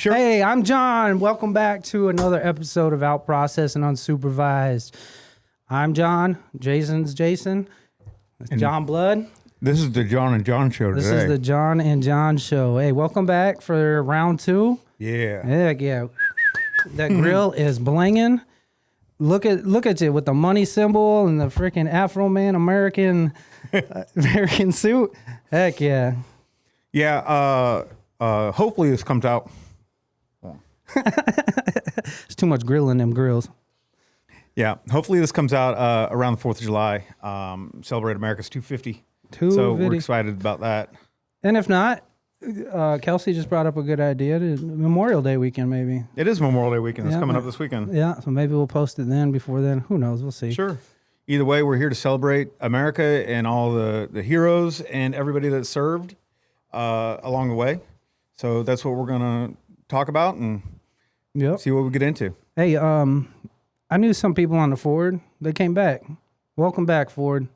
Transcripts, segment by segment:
Sure. Hey, I'm John. Welcome back to another episode of Out Process and Unsupervised. I'm John. Jason's Jason. It's John Blood. This is the John and John show today. This is the John and John show. Hey, welcome back for round 2. Yeah. Heck yeah. That grill is blinging. Look at you with the money symbol and the freaking Afro Man American suit. Heck yeah. Yeah. Hopefully this comes out. It's too much grill in them grills. Yeah. Hopefully this comes out around the 4th of July. Celebrate America's 250. So we're excited about that. And if not, Kelsey just brought up a good idea. Memorial Day weekend, maybe. It is Memorial Day weekend. It's coming up this weekend. Yeah, so maybe we'll post it then, before then. Who knows? We'll see. Sure. Either way, we're here to celebrate America and all the heroes and everybody that served along the way. So that's what we're going to talk about and see what we get into. Hey, I knew some people on the Ford. They came back. Welcome back, Ford.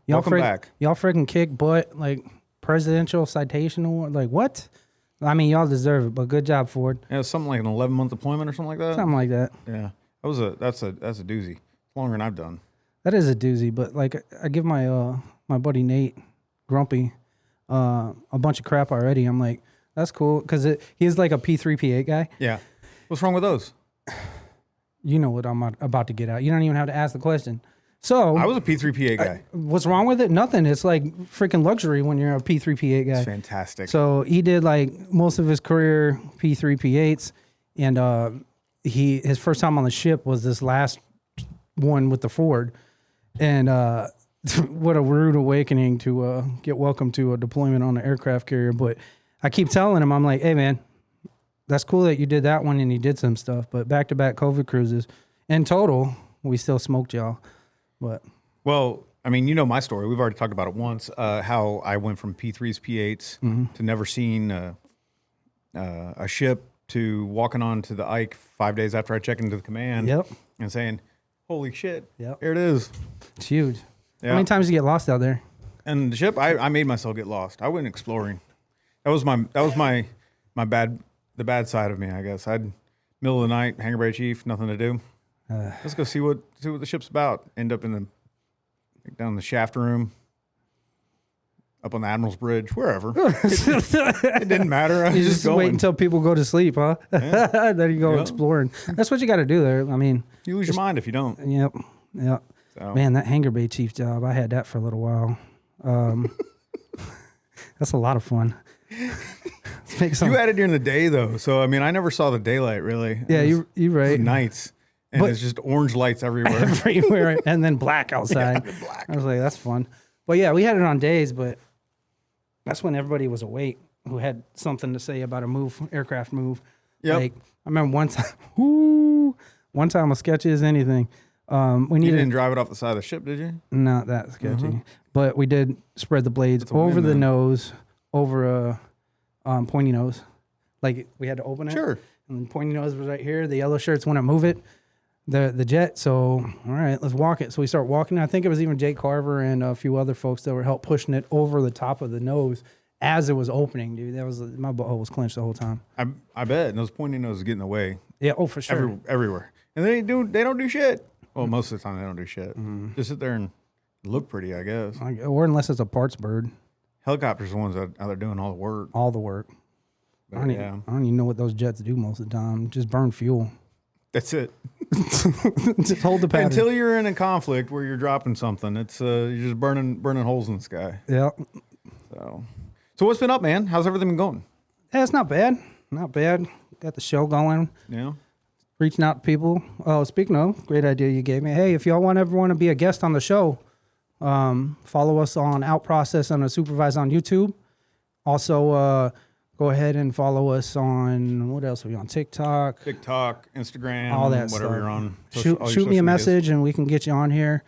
Welcome back. Y'all freaking kick butt, like presidential citation award. Like what? I mean, y'all deserve it, but good job, Ford. Yeah, it was something like an 11-month deployment or something like that. Something like that. Yeah, that's a doozy. It's longer than I've done. That is a doozy, but like I give my my buddy Nate Grumpy a bunch of crap already. I'm like, that's cool because he's like a P3 P8 guy. Yeah. What's wrong with those? You know what I'm about to get out. You don't even have to ask the question. So I was a P3 P8 guy. What's wrong with it? Nothing. It's like freaking luxury when you're a P3 P8 guy. It's fantastic. So he did like most of his career P3 P8s, and his first time on the ship was this last one with the Ford, and what a rude awakening to get welcome to a deployment on an aircraft carrier. But I keep telling him, I'm like, hey man, that's cool that you did that one and you did some stuff, but back-to-back COVID cruises in total, we still smoked y'all. But well, I mean, you know my story. We've already talked about it once. How I went from P3s, P8s to never seeing a ship to walking on to the Ike 5 days after I checked into the command. And saying, "Holy shit! There it is." It's huge. Yeah. How many times did you get lost out there? And the ship, I made myself get lost. I went exploring. That was my the bad side of me, I guess. I'd middle of the night, hangar bay chief, nothing to do. Let's go see what the ship's about. End up down the shaft room, up on the Admiral's Bridge, wherever. It didn't matter. I was just going. Wait until people go to sleep, huh? Yeah. Then you go exploring. That's what you got to do there. I mean, you lose your mind if you don't. Yep. So. Man, that hangar bay chief job, I had that for a little while. That's a lot of fun. You had it during the day though, so I mean, I never saw the daylight really. Yeah, you're right. Nights. And it's just orange lights everywhere. Everywhere, and then black outside. Yeah, black. I was like, that's fun. But yeah, we had it on days, but that's when everybody was awake who had something to say about a aircraft move. Yep. Like, I remember one time as sketchy as anything. You didn't drive it off the side of the ship, did you? Not that sketchy. But we did spread the blades over the nose, over a pointy nose. Like, we had to open it. Sure. And the pointy nose was right here. The yellow shirts wouldn't move it. The jet, so all right, let's walk it. So we start walking. I think it was even Jake Carver and a few other folks that were help pushing it over the top of the nose as it was opening, dude. That was my butthole was clenched the whole time. I bet. And those pointy noses get in the way. Yeah, for sure. Everywhere. And they don't do shit. Well, most of the time they don't do shit. Just sit there and look pretty, I guess. Or unless it's a parts bird. Helicopters are the ones that are doing all the work. All the work. But, I don't even know what those jets do most of the time. Just burn fuel. That's it. Just hold the pattern. Until you're in a conflict where you're dropping something, it's you're just burning holes in the sky. Yeah. So what's been up, man? How's everything been going? Yeah, it's not bad. Not bad. Got the show going. Yeah. Reaching out to people. Oh, speaking of, great idea you gave me. Hey, if y'all ever want to be a guest on the show, follow us on Out Process and Unsupervised on YouTube. Also, go ahead and follow us on, what else are we on? TikTok, Instagram, all that whatever stuff. You're on. Shoot me a message and we can get you on here.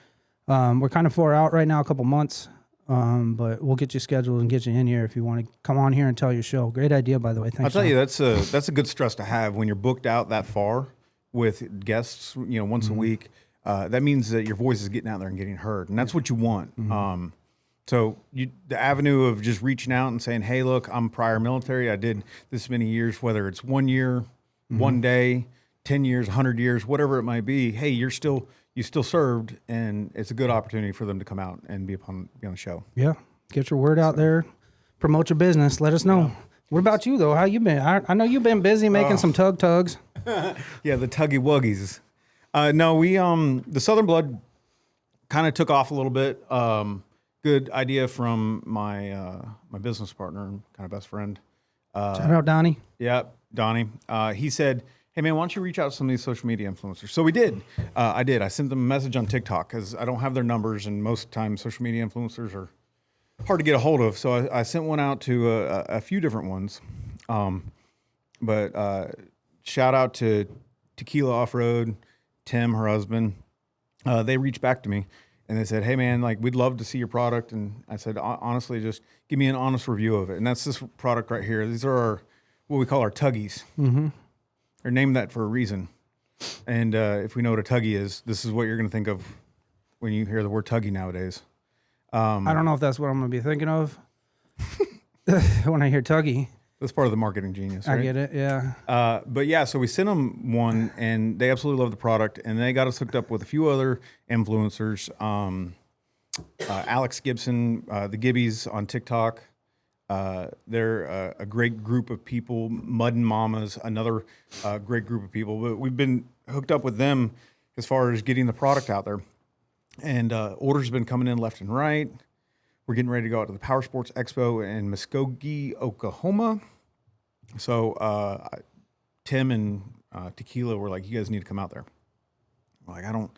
We're kind of far out right now, a couple months, but we'll get you scheduled and get you in here if you want to come on here and tell your show. Great idea, by the way. Thanks. I'll tell you, that's a good stress to have when you're booked out that far with guests, once a week. That means that your voice is getting out there and getting heard, and that's what you want. So the avenue of just reaching out and saying, hey, look, I'm prior military. I did this many years, whether it's 1 year, 1 day, 10 years, 100 years, whatever it might be. Hey, you still served, and it's a good opportunity for them to come out and be on the show. Yeah. Get your word out there. Promote your business. Let us know. Yeah. What about you, though? How you been? I know you've been busy making some tugs. Yeah, the tuggy wuggies. No, we the Southern Blood kind of took off a little bit. Good idea from my my business partner and kind of best friend. Shout out Donnie. Yeah, Donnie. He said, hey, man, why don't you reach out to some of these social media influencers? So we did. I did. I sent them a message on TikTok because I don't have their numbers, and most times social media influencers are hard to get a hold of. So I sent one out to a few different ones. But shout out to Tequila Off-Road, Tim, her husband. They reached back to me. And they said, hey, man, like, we'd love to see your product. And I said, honestly, just give me an honest review of it. And that's this product right here. These are what we call our tuggies. Mm-hmm. They're named that for a reason. And if we know what a tuggy is, this is what you're going to think of when you hear the word tuggy nowadays. I don't know if that's what I'm going to be thinking of when I hear tuggy. That's part of the marketing genius, right? I get it, yeah. But yeah, so we sent them one, and they absolutely love the product, and they got us hooked up with a few other influencers. Alex Gibson, the Gibbies on TikTok. They're a great group of people. Mud and Mamas, another great group of people. But we've been hooked up with them as far as getting the product out there. And orders have been coming in left and right. We're getting ready to go out to the Power Sports Expo in Muskogee, Oklahoma. So Tim and Tequila were like, you guys need to come out there. I'm like,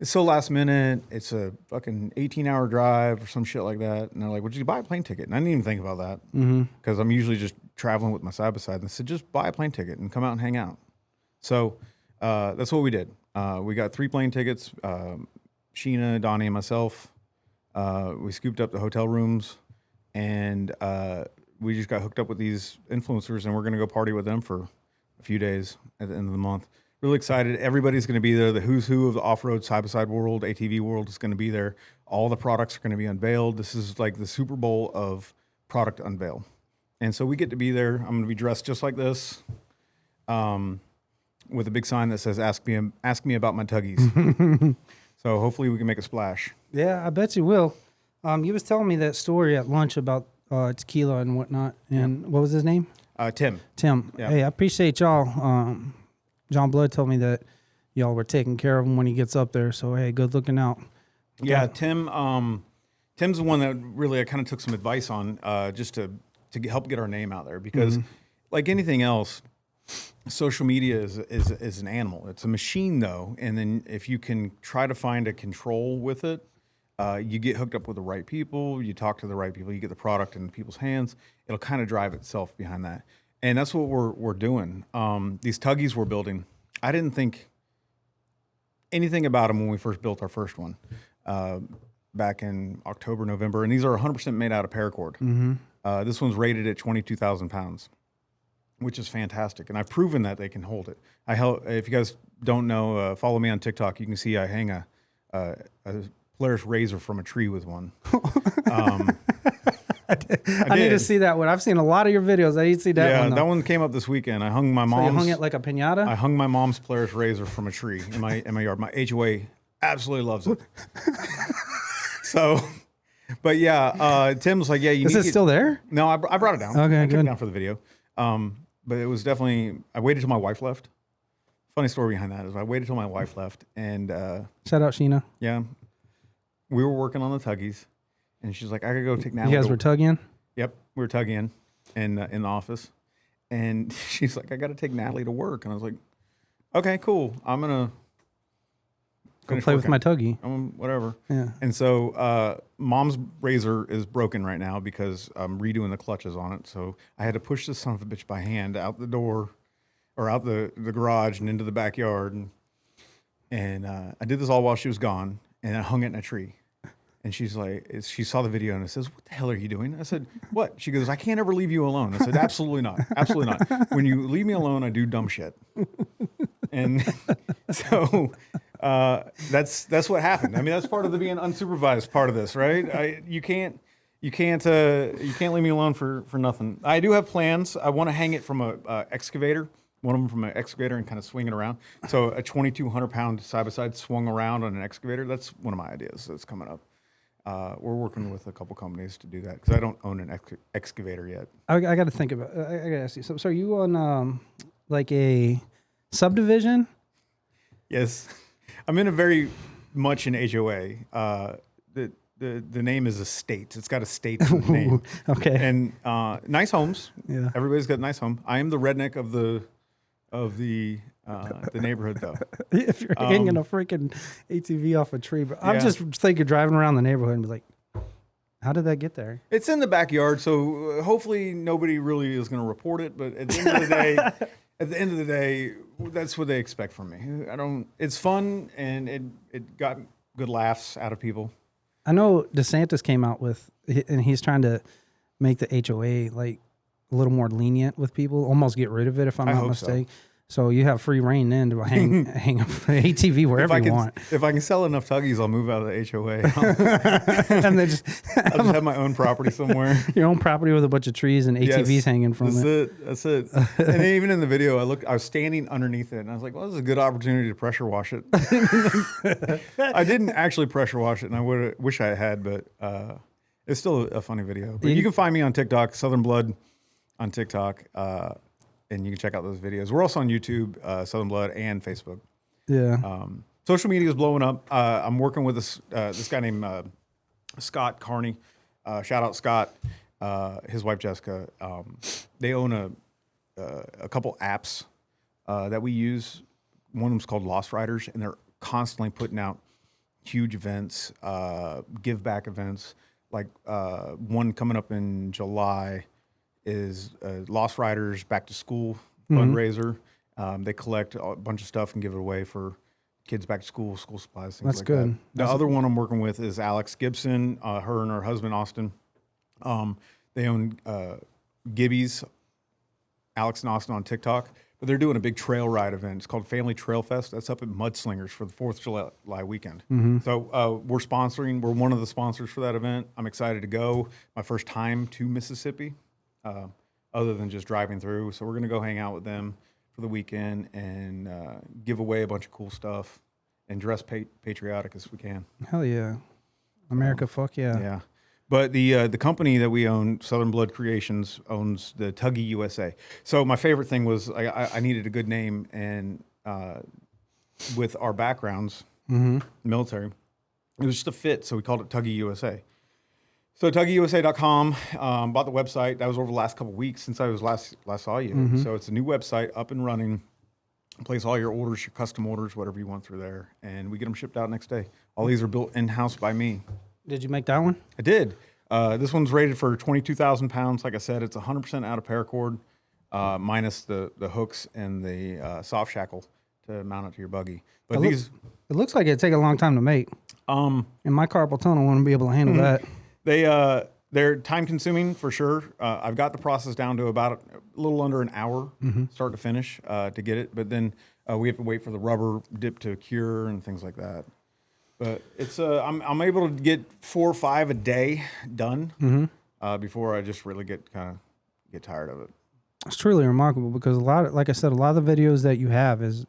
it's so last minute. It's a fucking 18-hour drive or some shit like that. And they're like, would you buy a plane ticket? And I didn't even think about that because I'm usually just traveling with my side-by-side. And they said, just buy a plane ticket and come out and hang out. So that's what we did. We got 3 plane tickets, Sheena, Donnie, and myself. We scooped up the hotel rooms, and we just got hooked up with these influencers, and we're going to go party with them for a few days at the end of the month. Really excited. Everybody's going to be there. The who's who of the off-road, side-by-side world, ATV world is going to be there. All the products are going to be unveiled. This is like the Super Bowl of product unveil. And so we get to be there. I'm going to be dressed just like this, with a big sign that says, ask me about my tuggies. So hopefully we can make a splash. Yeah, I bet you will. You was telling me that story at lunch about tequila and whatnot. And what was his name? Tim. Tim. Yeah. Hey, I appreciate y'all. John Blood told me that y'all were taking care of him when he gets up there. So, hey, good looking out. Yeah, Tim. Tim's the one that really I kind of took some advice on just to help get our name out there. Because like anything else, social media is an animal. It's a machine, though. And then if you can try to find a control with it, you get hooked up with the right people, you talk to the right people, you get the product in people's hands, it'll kind of drive itself behind that. And that's what we're doing. These tuggies we're building, I didn't think anything about them when we first built our first one back in October, November. And these are 100% made out of paracord. This one's rated at 22,000 pounds, which is fantastic. And I've proven that they can hold it. If you guys don't know, follow me on TikTok. You can see I hang a Polaris razor from a tree with one. I need to see that one. I've seen a lot of your videos. I need to see that one. Yeah, that one came up this weekend. I hung my mom's. So you hung it like a piñata? I hung my mom's Polaris razor from a tree in my yard. My HOA absolutely loves it. So, but yeah, Tim's like, yeah, you. Is it still there? No, I brought it down. Okay, I good. took it down for the video. But it was definitely. I waited till my wife left. Funny story behind that is I waited till my wife left, and shout out Sheena. Yeah, we were working on the tuggies. And she's like, I gotta go take Natalie. You guys were tugging? Yep, we were tugging in the office. And she's like, I gotta take Natalie to work. And I was like, okay, cool. I'm gonna go play with my tuggy. Whatever. Yeah. And so mom's razor is broken right now because I'm redoing the clutches on it. So I had to push this son of a bitch by hand out the door or out the garage and into the backyard. And I did this all while she was gone. And I hung it in a tree. And she's like, she saw the video and it says, what the hell are you doing? I said, what? She goes, I can't ever leave you alone. I said, absolutely not. Absolutely not. When you leave me alone, I do dumb shit. And so That's what happened. I mean, that's part of the being unsupervised part of this, right? You can't leave me alone for nothing. I do have plans. I want to hang it from a excavator, one of them from an excavator, and kind of swing it around. So a 2,200 pound side by side swung around on an excavator. That's one of my ideas that's coming up. We're working with a couple companies to do that because I don't own an excavator yet. I got to think about. I got to ask you. So are you on like a subdivision? Yes, I'm in a very much an HOA. The name is estate. It's got estate in the name. Okay. And nice homes. Yeah. Everybody's got a nice home. I am the redneck of the neighborhood, though. If you're hanging a freaking ATV off a tree, but I'm Yeah. just thinking driving around the neighborhood and be like, how did that get there? It's in the backyard, so hopefully nobody really is going to report it. But at the end of the day, that's what they expect from me. I don't. It's fun, and it got good laughs out of people. I know DeSantis came out with, and he's trying to make the HOA like a little more lenient with people, almost get rid of it if I'm not mistaken. So you have free reign then to hang up the ATV wherever you want. If I can sell enough Tuggies, I'll move out of the HOA. And then just I'll just have my own property somewhere. your own property with a bunch of trees and ATVs Yes, hanging from it. That's it. And even in the video, I was standing underneath it, and I was like, well, this is a good opportunity to pressure wash it. I didn't actually pressure wash it, and I wish I had, but it's still a funny video. But you can find me on TikTok, Southern Blood on TikTok, and you can check out those videos. We're also on YouTube, Southern Blood, and Facebook. Yeah. Social media is blowing up. I'm working with this guy named Scott Carney. Shout out Scott, his wife Jessica. They own a couple apps that we use. One of them's called Lost Riders, and they're constantly putting out huge events, give back events. Like one coming up in July is Lost Riders Back to School fundraiser. They collect a bunch of stuff and give it away for kids back to school, school supplies, things That's like good. that. The other one I'm working with is Alex Gibson, her and her husband, Austin. They own Gibby's, Alex and Austin on TikTok, but they're doing a big trail ride event. It's called Family Trail Fest. That's up at Mudslingers for the 4th of July weekend. So we're sponsoring. We're one of the sponsors for that event. I'm excited to go. My first time to Mississippi, other than just driving through. So we're going to go hang out with them for the weekend and give away a bunch of cool stuff and dress patriotic as we can. Hell yeah. America, fuck yeah. Yeah. But the company that we own, Southern Blood Creations, owns the Tuggy USA. So my favorite thing was I needed a good name, and with our backgrounds, military, it was just a fit. So we called it Tuggy USA. So TuggyUSA.com, bought the website. That was over the last couple of weeks since I was last saw you. So it's a new website up and running. Place all your orders, your custom orders, whatever you want through there, and we get them shipped out next day. All these are built in-house by me. Did you make that one? I did. This one's rated for 22,000 pounds. Like I said, it's 100% out of paracord, minus the hooks and the soft shackle to mount it to your buggy. But It looks like it'd take a long time to make. And my carpal tunnel wouldn't be able to handle that. They're time consuming for sure. I've got the process down to about a little under an hour, start to finish, to get it. But then we have to wait for the rubber dip to cure and things like that. But it's I'm able to get 4 or 5 a day done before I just really get tired of it. It's truly remarkable because like I said, a lot of the videos that you have is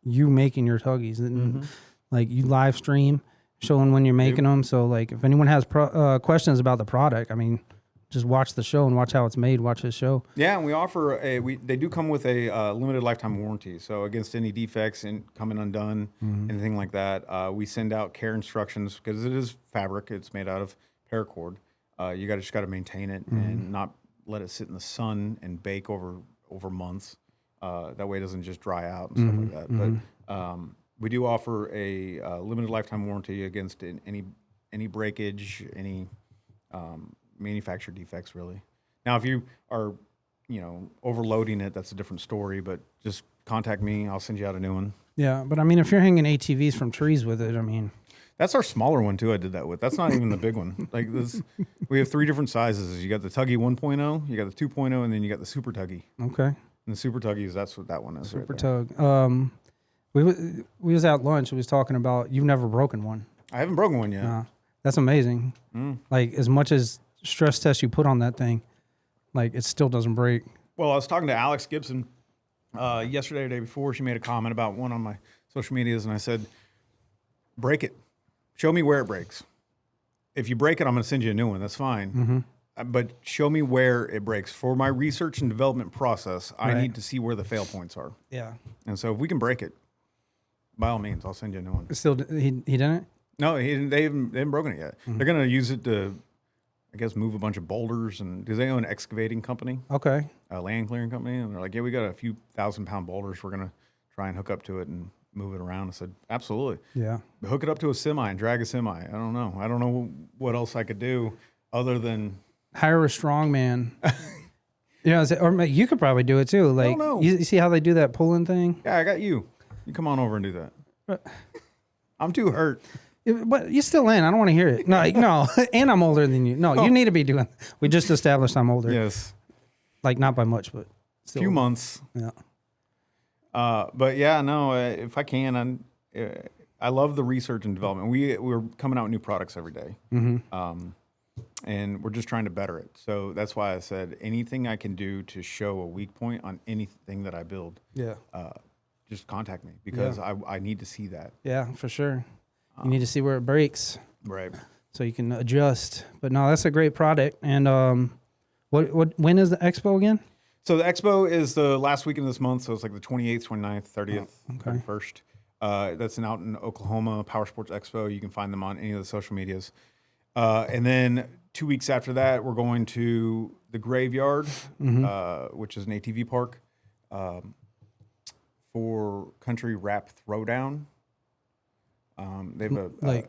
you making your tuggies and like you live stream showing when you're making them. So like if anyone has questions about the product, I mean, just watch the show and watch how it's made. Watch his show. Yeah, and we offer they do come with a limited lifetime warranty. So against any defects and coming undone, anything like that, we send out care instructions because it is fabric. It's made out of paracord. You just got to maintain it and not let it sit in the sun and bake over months. That way it doesn't just dry out and stuff like that. But we do offer a limited lifetime warranty against any breakage, any manufacturer defects, really. Now, if you are, overloading it, that's a different story. But just contact me; I'll send you out a new one. Yeah, but I mean, if you're hanging ATVs from trees with it, I mean, that's our smaller one too. I did that with. That's not even the big one. Like this, we have 3 different sizes. You got the Tuggy 1.0, you got the 2.0, and then you got the Super Tuggy. Okay. And the Super Tuggies, that's what that one is. Super right there. Tug. We was at lunch. We was talking about you've never broken one. I haven't broken one yet. That's amazing. Like as much as stress test you put on that thing, like it still doesn't break. Well, I was talking to Alex Gibson yesterday or the day before. She made a comment about one on my social medias, and I said, break it. Show me where it breaks. If you break it, I'm going to send you a new one. That's fine. But show me where it breaks. For my research and development process, I need to see where the fail points are. Yeah. And so if we can break it, by all means, I'll send you a new one. Still, he didn't? No, they haven't broken it yet. They're going to use it to, I guess, move a bunch of boulders. And because they own an excavating company, Okay. a land clearing company. And they're like, yeah, we got a few 1,000-pound boulders. We're going to try and hook up to it and move it around. I said, absolutely. Yeah. Hook it up to a semi and drag a semi. I don't know. I don't know what else I could do other than hire a strong man. Or you could probably do it too. Like, know. you see how they do that pulling thing? yeah, I got you. You come on over and do that. But- I'm too hurt. But you're still in. I don't want to hear it. No, no. And I'm older than you. No, you need to be doing. We just established I'm older. Yes. Like not by much, but still. Few months. Yeah. But yeah, no, if I can, I love the research and development. We're coming out with new products every day. And we're just trying to better it. So that's why I said anything I can do to show a weak point on anything that I build, just contact me because I need to see that. Yeah, for sure. You need to see where it breaks. Right. So you can adjust. But no, that's a great product. And when is the expo again? So the expo is the last weekend of this month. So it's like the 28th, 29th, 30th, 31st. That's out in Oklahoma, Power Sports Expo. You can find them on any of the social medias. And then 2 weeks after that, we're going to the Graveyard, which is an ATV park, for Country Rap Throwdown. They have a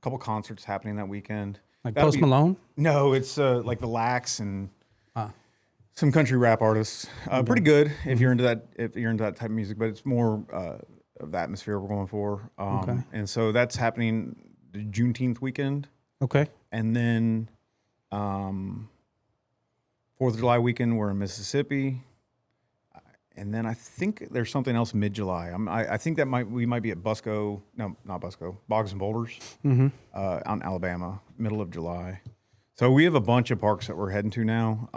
couple concerts happening that weekend. Like Post Malone? No, it's like the Lax and some country rap artists. Pretty good if you're into that. If you're into that type of music, but it's more of the atmosphere we're going for. And so that's happening the Juneteenth weekend. Okay. And then 4th of July weekend, we're in Mississippi. And then I think there's something else mid-July. I think that we might be at Busco. No, not Busco. Bogs and Boulders out in Alabama, middle of July. So we have a bunch of parks that we're heading to now.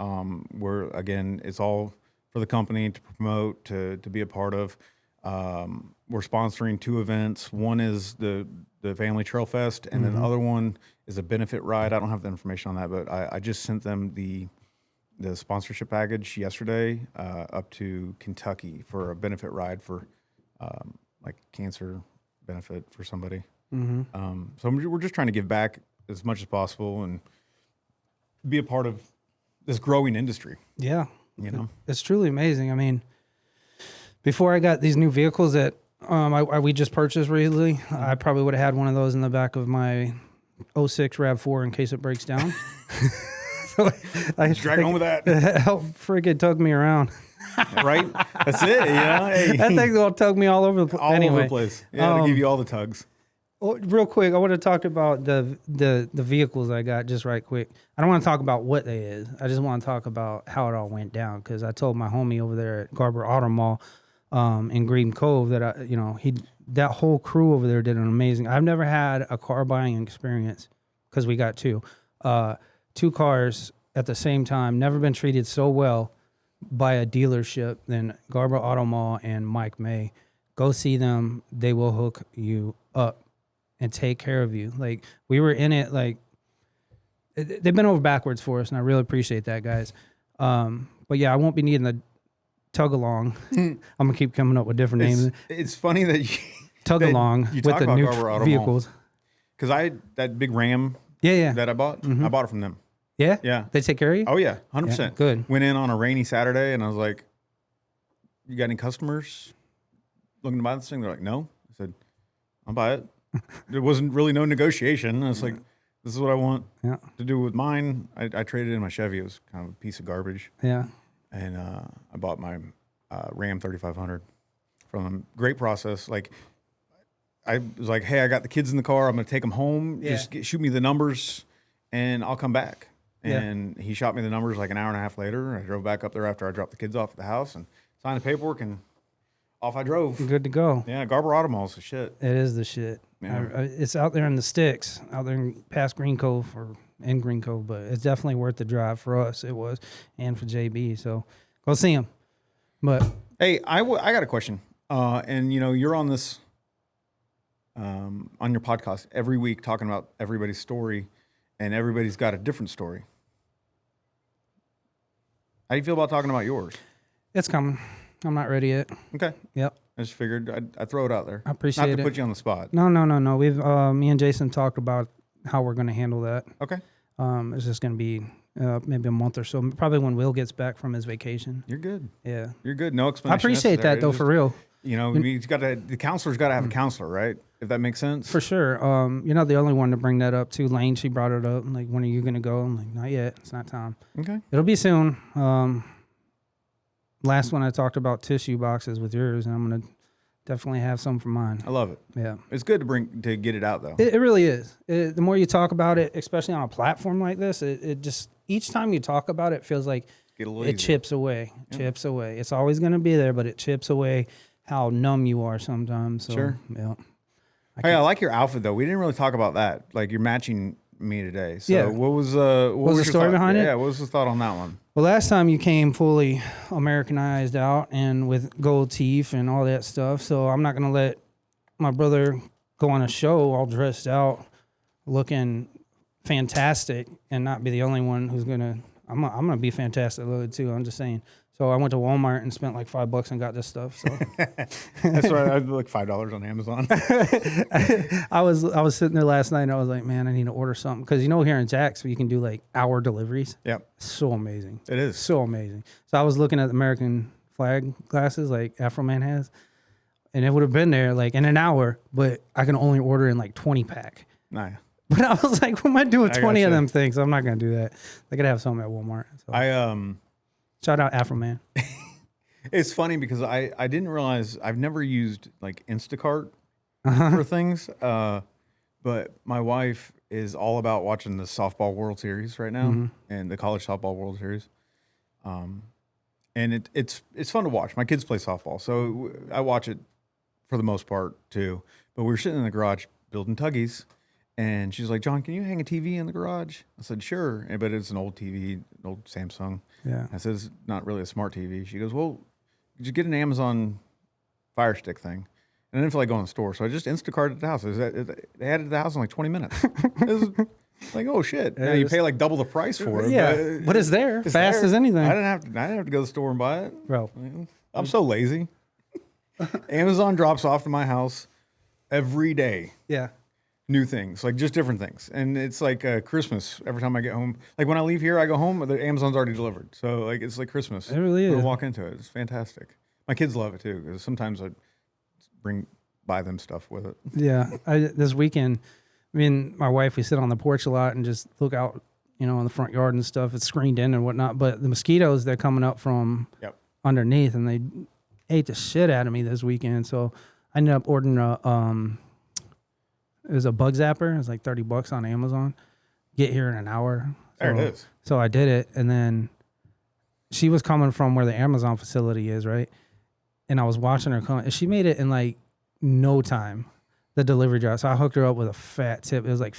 Again, it's all for the company to promote, to be a part of. We're sponsoring 2 events. One is the Family Trail Fest, and then the other one is a benefit ride. I don't have the information on that, but I just sent them the sponsorship package yesterday up to Kentucky for a benefit ride for like cancer benefit for somebody. So we're just trying to give back as much as possible and be a part of this growing industry. Yeah. You know, it's truly amazing. I mean, before I got these new vehicles that we just purchased recently, I probably would have had one of those in the back of my 06 RAV4 in case it breaks down. So I drag home with that. Help freaking tug me around. Right? That's it. Yeah. Hey. That thing's gonna tug me all over the place. All over the place. Yeah, to give you all the tugs. Well, real quick, I want to talk about the vehicles I got just right quick. I don't want to talk about what they is. I just want to talk about how it all went down because I told my homie over there at Garber Auto Mall in Green Cove that that whole crew over there did an amazing. I've never had a car buying experience because we got 2 cars at the same time. Never been treated so well by a dealership than Garber Auto Mall and Mike May. Go see them. They will hook you up and take care of you. Like we were in it, like they've been over backwards for us, and I really appreciate that, guys. But yeah, I won't be needing the tug along. I'm gonna keep coming up with different names. It's funny that you tug along with the new vehicles. Because that big Ram that I bought, I bought it from them. Yeah? Yeah. They take care of you? Oh, yeah. 100%. Yeah, good. Went in on a rainy Saturday, and I was like, you got any customers looking to buy this thing? They're like, no. I said, I'll buy it. There wasn't really no negotiation. I was like, this is what I want to do with mine. I traded in my Chevy. It was kind of a piece of garbage. Yeah. And I bought my Ram 3500 from them. Great process. Like, I was like, hey, I got the kids in the car. I'm going to take them home. Yeah. Just shoot me the numbers, and I'll come back. Yeah. And he shot me the numbers like an hour and a half later. I drove back up there after I dropped the kids off at the house and signed the paperwork, and off I drove. Good to go. Yeah, Garber Automall's the shit. It is the shit. Yeah. It's out there in the sticks, out there past Green Cove or in Green Cove, but it's definitely worth the drive for us. It was, and for JB. So go see him. But Hey, I got a question. And you're on this, on your podcast every week talking about everybody's story, and everybody's got a different story. How do you feel about talking about yours? it's coming. I'm not ready yet. Okay. Yep. I just figured I'd throw it out there. I appreciate Not to it. put you on the spot. No. We've me and Jason talked about how we're going to handle that. Okay. It's just going to be maybe a month or so, probably when Will gets back from his vacation. You're good. Yeah. You're good. No I explanation. appreciate that though, for real. The counselor's got to have a counselor, right? If that makes sense. For sure. You're not the only one to bring that up too. Lane, she brought it up. Like, when are you going to go? I'm like, not yet. It's not time. Okay. It'll be soon. Last one I talked about tissue boxes with yours, and I'm going to definitely have some for mine. I love it. Yeah. It's good to get it out though. It really is. The more you talk about it, especially on a platform like this, it just, each time you talk about it, it feels like Get a little it easier. chips away. Chips away. It's always going to be there, but it chips away how numb you are sometimes. So, Sure. Yeah. Hey, I like your outfit though. We didn't really talk about that. Like, you're matching me today. So Yeah. what was was the your story thought? behind it? Yeah, what was the thought on that one? Well, last time you came fully Americanized out and with gold teeth and all that stuff. So I'm not going to let my brother go on a show all dressed out, looking fantastic, and not be the only one who's going to. I'm gonna be fantastic looking too. I'm just saying. So I went to Walmart and spent like $5 and got this stuff. So That's right. I like $5 on Amazon. I was sitting there last night and I was like, man, I need to order something, because here in Jacksonville you can do like hour deliveries. Yep, So amazing. it is. So amazing. So I was looking at the American flag glasses like Afro Man has, and it would have been there like in an hour, but I can only order in like 20 pack. Nah. But I was like, what am I doing with I 20 of gotcha. them things? I'm not going to do that. I could have some at Walmart. So. Shout out Afro Man. It's funny because I didn't realize I've never used like Instacart for things. But my wife is all about watching the softball World Series right now and the college softball World Series. And it's fun to watch. My kids play softball, so I watch it for the most part too. But we were sitting in the garage building tuggies, and she's like, "John, can you hang a TV in the garage?" I said, "Sure," but it's an old TV, an old Samsung. Yeah. I said, "It's not really a smart TV." She goes, "Well, did you get an Amazon Fire Stick thing?" And I didn't feel like going to the store, so I just Instacarted it to the house. They had it to the house in like 20 minutes. It was like, oh shit! Now you pay like double the price for it. Yeah, but it's there, fast as anything. I didn't have to go to the store and buy it, Bro. I'm so lazy. Amazon drops off to my house every day. Yeah. New things, like just different things. And it's like Christmas every time I get home. Like when I leave here, I go home, the Amazon's already delivered. So like it's like Christmas. It really is. We'll walk into it. It's fantastic. My kids love it too, because sometimes I buy them stuff with it. Yeah. This weekend, me and my wife, we sit on the porch a lot and just look out, in the front yard and stuff. It's screened in and whatnot. But the mosquitoes, they're coming up from underneath, and they ate the shit out of me this weekend. So I ended up ordering it was a bug zapper. It was like $30 on Amazon. Get here in an hour. There it is. So I did it, and then she was coming from where the Amazon facility is, right? And I was watching her come, and she made it in like no time, the delivery drive. So I hooked her up with a fat tip. It was like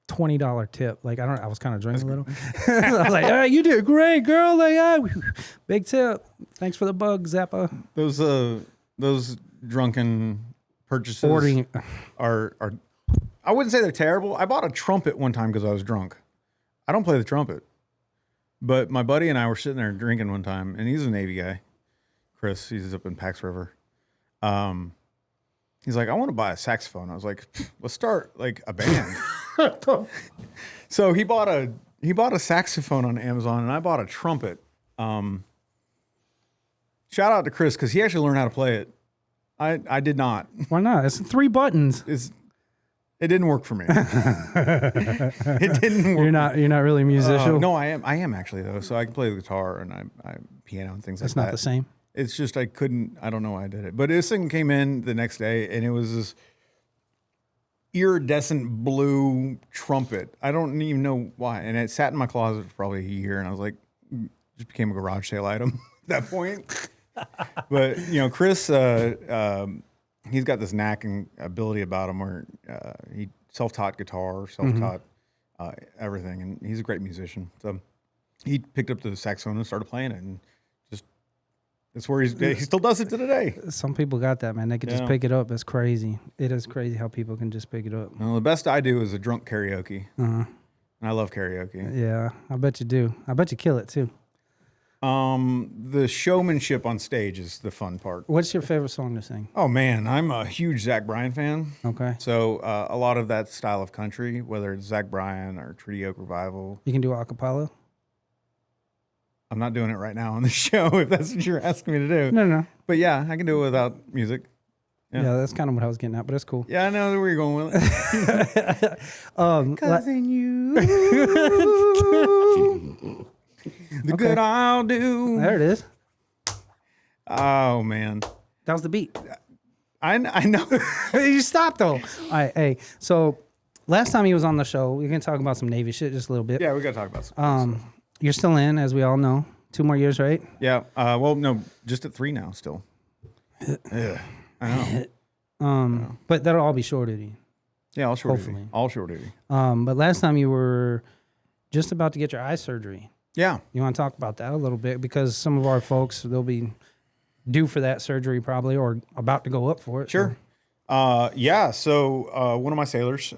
$20 tip. Like I was kind of drinking a little. I was like, "All right, you did great, girl." Like, big tip. Thanks for the bug zapper. Those drunken purchases Ordering. are I wouldn't say they're terrible. I bought a trumpet one time because I was drunk. I don't play the trumpet, but my buddy and I were sitting there drinking one time, and he's a Navy guy. Chris, he's up in Pax River. He's like, "I want to buy a saxophone." I was like, "Let's start like a band." So he bought a saxophone on Amazon, and I bought a trumpet. Shout out to Chris, because he actually learned how to play it. I did not. Why not? It's 3 buttons. It didn't work for me. It didn't work. You're not really musician. No, I am actually though. So I can play the guitar and I piano and things That's like that. not the same. It's just I don't know why I did it. But this thing came in the next day, and it was this iridescent blue trumpet. I don't even know why. And it sat in my closet for probably a year, and I was like, just became a garage sale item at that point. But Chris, he's got this knack and ability about him where he self-taught guitar, self-taught everything, and he's a great musician. So he picked up the saxophone and started playing it, and just that's where he still does it to today. Some people got that, man. They could just pick it up. It's crazy. It is crazy how people can just pick it up. Well, the best I do is a drunk karaoke. And I love karaoke. Yeah, I bet you do. I bet you kill it too. The showmanship on stage is the fun part. What's your favorite song to sing? Oh man, I'm a huge Zach Bryan fan. Okay. So a lot of that style of country, whether it's Zach Bryan or Treaty Oak Revival. You can do a cappella? I'm not doing it right now on the show if that's what you're asking me to do. No. But yeah, I can do it without music. Yeah, that's kind of what I was getting at, but it's cool. Yeah, I know where you're going with it. Cousin you. The good I'll do. There it is. Oh, man. That was the beat. I know. You stopped, though. All right, hey. So last time he was on the show, we can talk about some Navy shit just a little bit. Yeah, we got to talk about some stuff. You're still in, as we all know. 2 more years, right? Yeah. Well, no, just at 3 now still. Yeah, I know. But that'll all be short duty. Yeah, all short Hopefully. duty. All short duty. But last time you were just about to get your eye surgery. Yeah. You want to talk about that a little bit? Because some of our folks, they'll be due for that surgery probably or about to go up for it. Sure. Yeah. So one of my sailors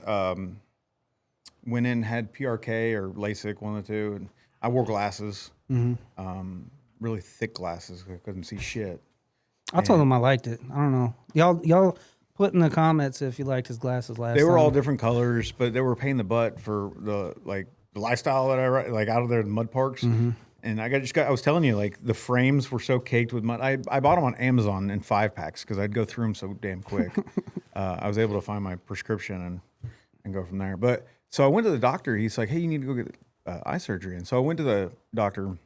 went in, had PRK or LASIK, one of the two. And I wore glasses, really thick glasses. I couldn't see shit. I told him I liked it. I don't know. Y'all put in the comments if you liked his glasses last time. They were all different colors, but they were a pain in the butt for the lifestyle that I like out of there in mud parks. And I was telling you, like the frames were so caked with mud. I bought them on Amazon in 5-packs because I'd go through them so damn quick. I was able to find my prescription and go from there. But so I went to the doctor. He's like, hey, you need to go get eye surgery. And so I went to the doctor,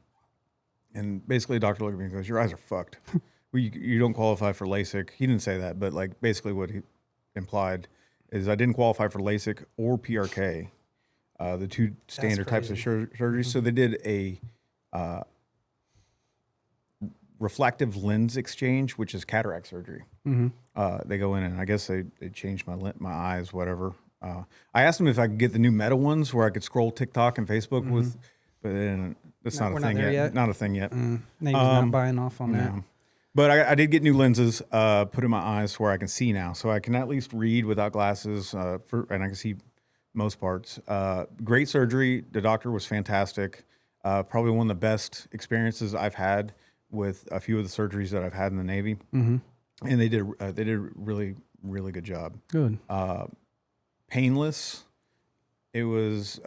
and basically the doctor looked at me and goes, your eyes are fucked. You don't qualify for LASIK. He didn't say that, but like basically what he implied is I didn't qualify for LASIK or PRK, the two standard types of surgeries. So they did a reflective lens exchange, which is cataract surgery. They go in and I guess they changed my eyes, whatever. I asked them if I could get the new Meta ones where I could scroll TikTok and Facebook with, but then that's not a thing yet. Not a thing yet. Navy's not buying off on that. But I did get new lenses put in my eyes where I can see now. So I can at least read without glasses, and I can see most parts. Great surgery. The doctor was fantastic. Probably one of the best experiences I've had with a few of the surgeries that I've had in the Navy. And they did a really, really good job. Good. Painless. It was,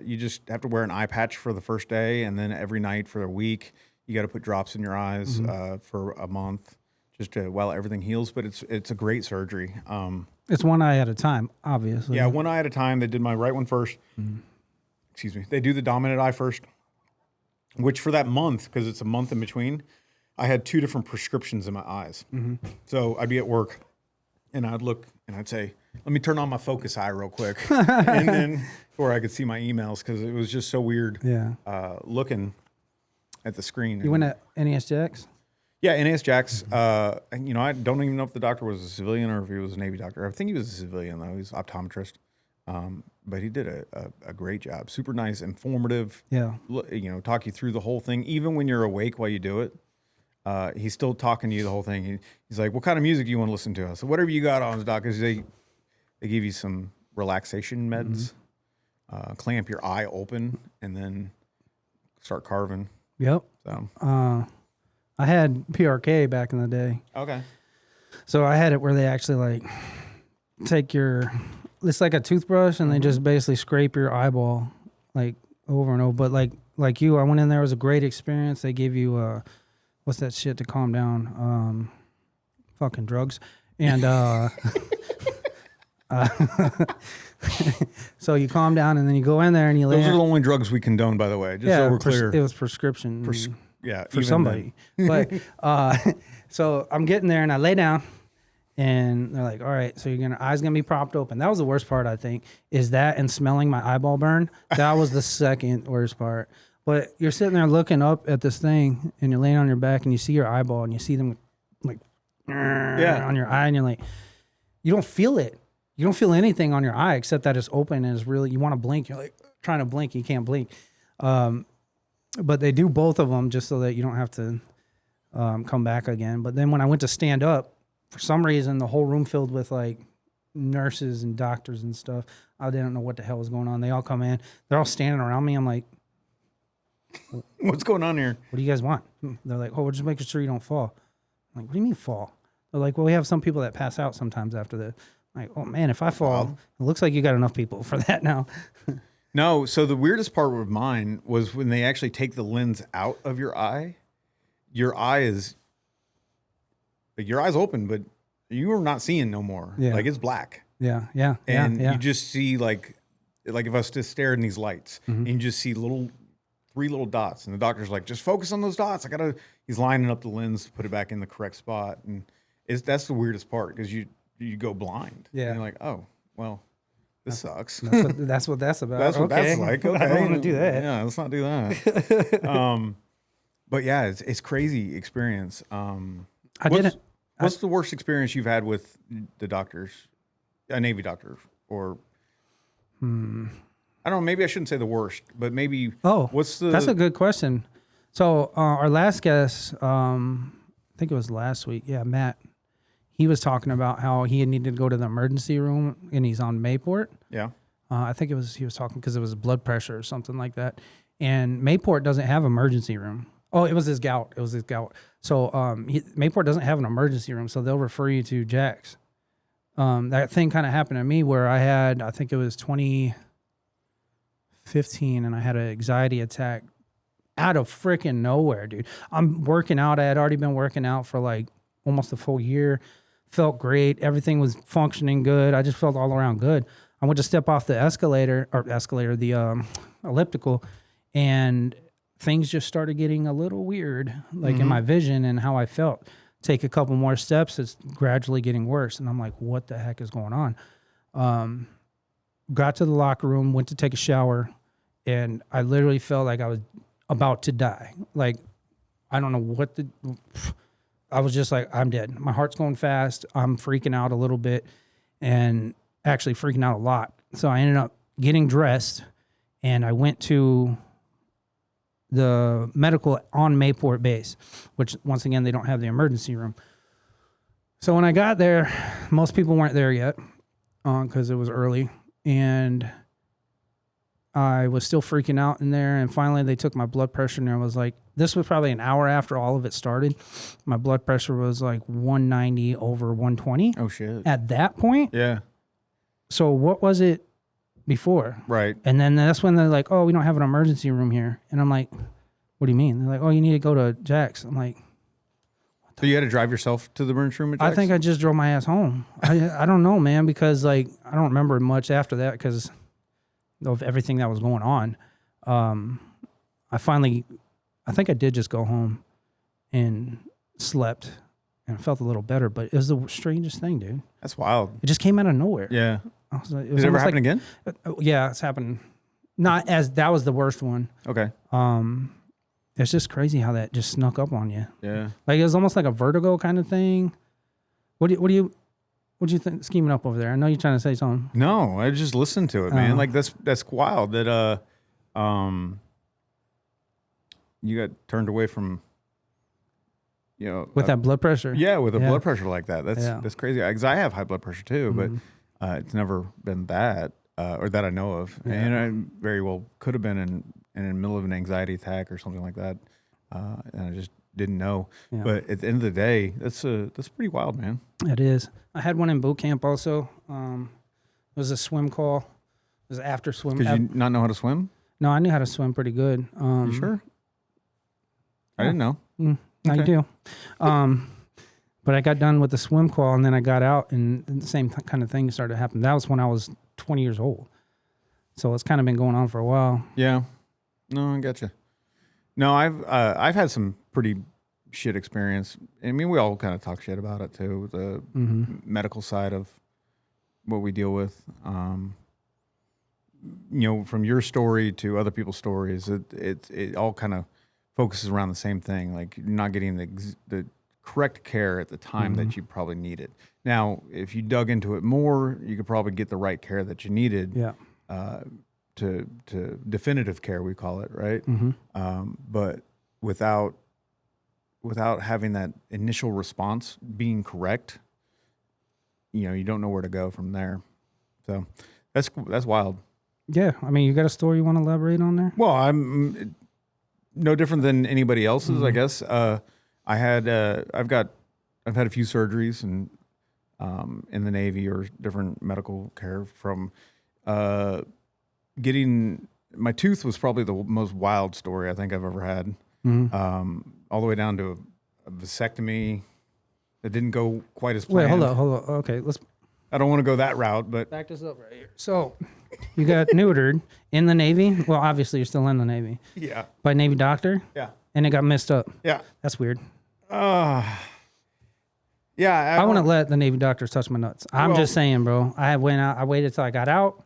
you just have to wear an eye patch for the first day, and then every night for a week. You got to put drops in your eyes for a month, just while everything heals. But it's a great surgery. It's one eye at a time, obviously. Yeah, one eye at a time. They did my right one first. Excuse me. They do the dominant eye first, which for that month, because it's a month in between, I had 2 different prescriptions in my eyes. So I'd be at work, and I'd look, and I'd say, let me turn on my focus eye real quick. And then before I could see my emails, because it was just so weird looking at the screen. You went at NESJX? Yeah, NESJX. And, I don't even know if the doctor was a civilian or if he was a Navy doctor. I think he was a civilian, though. He's an optometrist. But he did a great job. Super nice, informative. Yeah. Talk you through the whole thing. Even when you're awake while you do it, he's still talking to you the whole thing. He's like, what kind of music do you want to listen to? So whatever you got on, doc, because they give you some relaxation meds, clamp your eye open, and then start carving. Yep. So I had PRK back in the day. Okay. So I had it where they actually take it's like a toothbrush and they just basically scrape your eyeball over and over. But like you, I went in there, it was a great experience. They give you what's that shit to calm down? Fucking drugs. And so you calm down and then you go in there and you lay. Those are the only drugs we condone, by the way. Just so we're clear. It was prescription. For somebody. But so I'm getting there and I lay down and they're like, all right, so your eyes gonna be propped open. That was the worst part, I think, is that and smelling my eyeball burn. That was the second worst part. But you're sitting there looking up at this thing, and you're laying on your back, and you see your eyeball, and you see them like on your eye, and you're like, you don't feel it. You don't feel anything on your eye except that it's open and it's really, you want to blink. You're like trying to blink, you can't blink. But they do both of them just so that you don't have to come back again. But then when I went to stand up, for some reason, the whole room filled with like nurses and doctors and stuff. I didn't know what the hell was going on. They all come in. They're all standing around me. I'm like, what's going on here? what do you guys want? They're like, oh, we're just making sure you don't fall. I'm like, what do you mean fall? They're like, well, we have some people that pass out sometimes after the. I'm like, oh man, if I fall, it looks like you got enough people for that now. No, so the weirdest part with mine was when they actually take the lens out of your eye is like your eye's open, but you are not seeing no more. Yeah. Like it's black. Yeah. And you just see like if I was to stare in these lights and you just see 3 little dots, and the doctor's like, just focus on those dots. He's lining up the lens to put it back in the correct spot. And that's the weirdest part because you go blind. Yeah. And you're like, oh, well, this sucks. That's what that's about. That's what that's like. Okay. I don't want to do that. Yeah, let's not do that. But yeah, it's crazy experience. What's the worst experience you've had with the doctors, a Navy doctor, or I don't know. Maybe I shouldn't say the worst, but maybe. That's a good question. So our last guest, I think it was last week. Yeah, Matt. He was talking about how he had needed to go to the emergency room, and he's on Mayport. Yeah. I think he was talking because it was blood pressure or something like that. And Mayport doesn't have emergency room. Oh, it was his gout. So Mayport doesn't have an emergency room, so they'll refer you to Jack's. That thing kind of happened to me where I think it was 2015, and I had an anxiety attack out of freaking nowhere, dude. I'm working out. I had already been working out for like almost a full year. Felt great. Everything was functioning good. I just felt all around good. I went to step off the the elliptical, and things just started getting a little weird, like in my vision and how I felt. Take a couple more steps, it's gradually getting worse. And I'm like, what the heck is going on? Got to the locker room, went to take a shower, and I literally felt like I was about to die. Like, I don't know what I was just like, I'm dead. My heart's going fast. I'm freaking out a little bit and actually freaking out a lot. So I ended up getting dressed, and I went to the medical on Mayport base, which once again, they don't have the emergency room. So when I got there, most people weren't there yet because it was early, and I was still freaking out in there. And finally they took my blood pressure, and I was like, this was probably an hour after all of it started. My blood pressure was like 190 over 120. Oh shit. At that point. Yeah. So what was it before? Right. And then that's when they're like, oh, we don't have an emergency room here. And I'm like, what do you mean? They're like, oh, you need to go to Jack's. I'm like, so you had to drive yourself to the emergency room at Jack's? I think I just drove my ass home. I don't know, man, because like I don't remember much after that because of everything that was going on. I think I did just go home and slept and felt a little better, but it was the strangest thing, dude. That's wild. It just came out of nowhere. Yeah. I was like, Did it ever happen again? Yeah, it's happened. Not as that was the worst one. Okay. It's just crazy how that just snuck up on you. Yeah. Like it was almost like a vertigo kind of thing. What do you think scheming up over there? I know you're trying to say something. No, I just listened to it, man. Like that's wild that you got turned away from with that blood pressure. Yeah, with a blood pressure like that. That's crazy. Because I have high blood pressure too, but it's never been that or that I know of. Yeah. And I very well could have been in the middle of an anxiety attack or something like that, and I just didn't know. Yeah. But at the end of the day, that's pretty wild, man. It is. I had one in boot camp also. It was a swim call. It was after swim. Did you not know how to swim? No, I knew how to swim pretty good. You sure? I didn't know. Now you do. But I got done with the swim call, and then I got out, and the same kind of thing started to happen. That was when I was 20 years old. So it's kind of been going on for a while. Yeah. No, I gotcha. No, I've had some pretty shit experience. I mean, we all kind of talk shit about it too, the medical side of what we deal with. from your story to other people's stories, it all kind of focuses around the same thing. Like you're not getting the correct care at the time that you probably needed. Now, if you dug into it more, you could probably get the right care that you needed. Yeah. To definitive care, we call it, right? But without having that initial response being correct, you don't know where to go from there. So that's wild. Yeah. I mean, you got a story you want to elaborate on there? Well, I'm no different than anybody else's, I guess. I've had a few surgeries and in the Navy or different medical care from getting my tooth was probably the most wild story I think I've ever had. All the way down to a vasectomy that didn't go quite as planned. Wait, hold on. Okay, let's I don't want to go that route, but back this up right here. So, you got neutered in the Navy. Well, obviously you're still in the Navy. yeah, By a Navy doctor, yeah, and it got messed up. yeah. That's weird. Yeah, I wouldn't let the Navy doctors touch my nuts. I'm just saying, bro. I went out. I waited till I got out.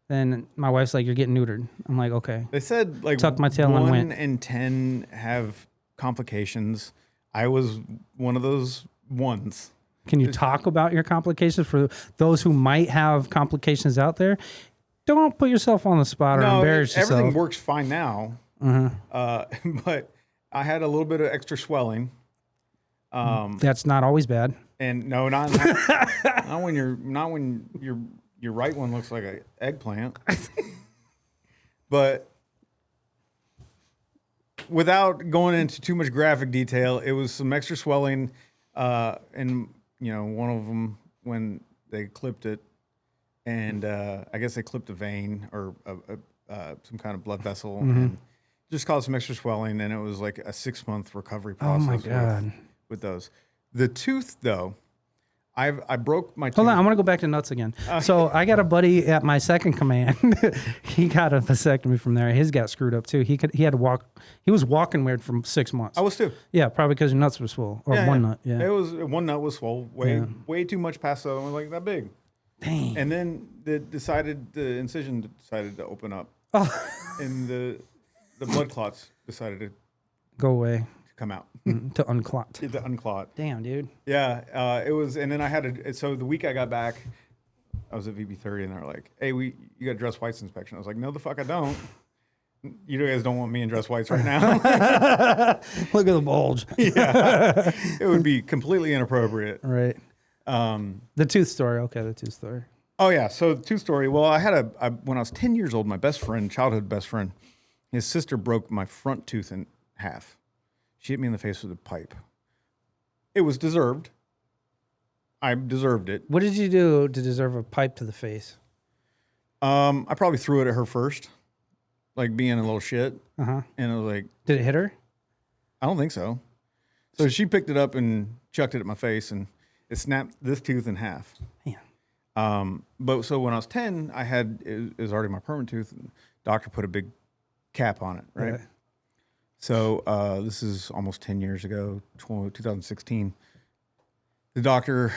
Then my wife's like, "You're getting neutered." I'm like, "Okay." They said like Tucked my tail and 1 went. in 10 have complications. I was one of those ones. Can you talk about your complications for those who might have complications out there? Don't put yourself on the spot or embarrass yourself. Everything works fine now. But I had a little bit of extra swelling. That's not always bad. And no, not when your right one looks like an eggplant. But without going into too much graphic detail, it was some extra swelling, and one of them when they clipped it, and I guess they clipped a vein or some kind of blood vessel, and just caused some extra swelling, and it was like a 6-month recovery process. Oh my God. With those, the tooth though. I broke my tooth. Hold on, I want to go back to nuts again. So I got a buddy at my second command. He got a vasectomy from there. His got screwed up too. He had to walk. He was walking weird for 6 months. I was too. Yeah, probably because your nuts were swole or one nut. Yeah, it was one nut was swole way too much past the other one, like that big. Dang. And then the incision decided to open up, and the blood clots decided to Go away. come out. To unclot. To unclot. Damn, dude. Yeah, it was, and then I had so the week I got back, I was at VB30, and they're like, "Hey, you got a dress whites inspection." I was like, "No, the fuck I don't. You guys don't want me in dress whites right now." Look at the bulge. Yeah, it would be completely inappropriate. Right. The tooth story. Okay, the tooth story. Oh yeah, so the tooth story. Well, I had when I was 10 years old, my best friend, childhood best friend, his sister broke my front tooth in half. She hit me in the face with a pipe. It was deserved. I deserved it. What did you do to deserve a pipe to the face? I probably threw it at her first, like being a little shit. And I was like, Did it hit her? I don't think so. So she picked it up and chucked it at my face, and it snapped this tooth in half. Man. But so when I was 10, it was already my permanent tooth, and the doctor put a big cap on it, right? Right. So this is almost 10 years ago, 2016. The doctor,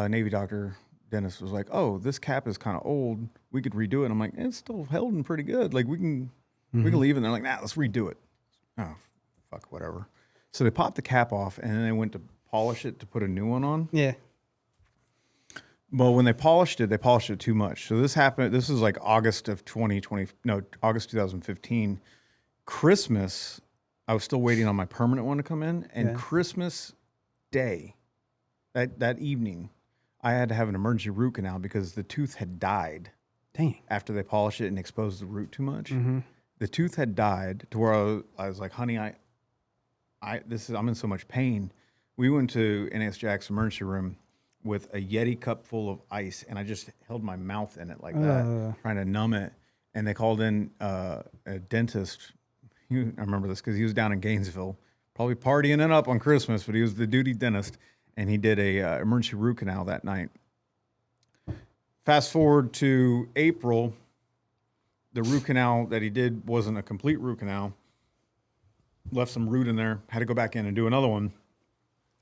Navy doctor, dentist, was like, "Oh, this cap is kind of old. We could redo it." And I'm like, "It's still held in pretty good. Like we can leave it." And they're like, "Nah, let's redo it." Oh, fuck, whatever. So they popped the cap off, and then they went to polish it to put a new one on. Yeah. Well, when they polished it too much. So this happened. This was like August 2015. Christmas, I was still waiting on my permanent one to come in, and Christmas Day, that evening, I had to have an emergency root canal because the tooth had died. Dang. After they polished it and exposed the root too much. The tooth had died to where I was like, "Honey, I'm in so much pain." We went to NS Jack's emergency room with a Yeti cup full of ice, and I just held my mouth in it like that, trying to numb it. And they called in a dentist. I remember this because he was down in Gainesville, probably partying it up on Christmas, but he was the duty dentist, and he did a emergency root canal that night. Fast forward to April, the root canal that he did wasn't a complete root canal. Left some root in there, had to go back in and do another one.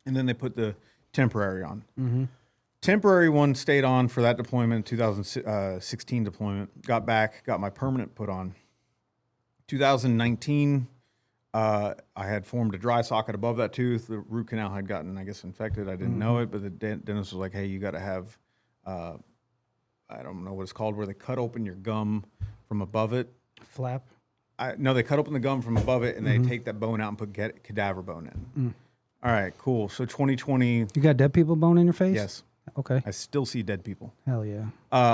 And then they put the temporary on. temporary one stayed on for that deployment, 2016 deployment. Got back, got my permanent put on. 2019, I had formed a dry socket above that tooth. The root canal had gotten, I guess, infected. I didn't know it, but the dentist was like, "Hey, you got to have, I don't know what it's called, where they cut open your gum from above it." Flap. No, they cut open the gum from above it, and they take that bone out and put cadaver bone in. All right, cool. So 2020. You got dead people bone in your face? Yes. Okay. I still see dead people. Hell yeah.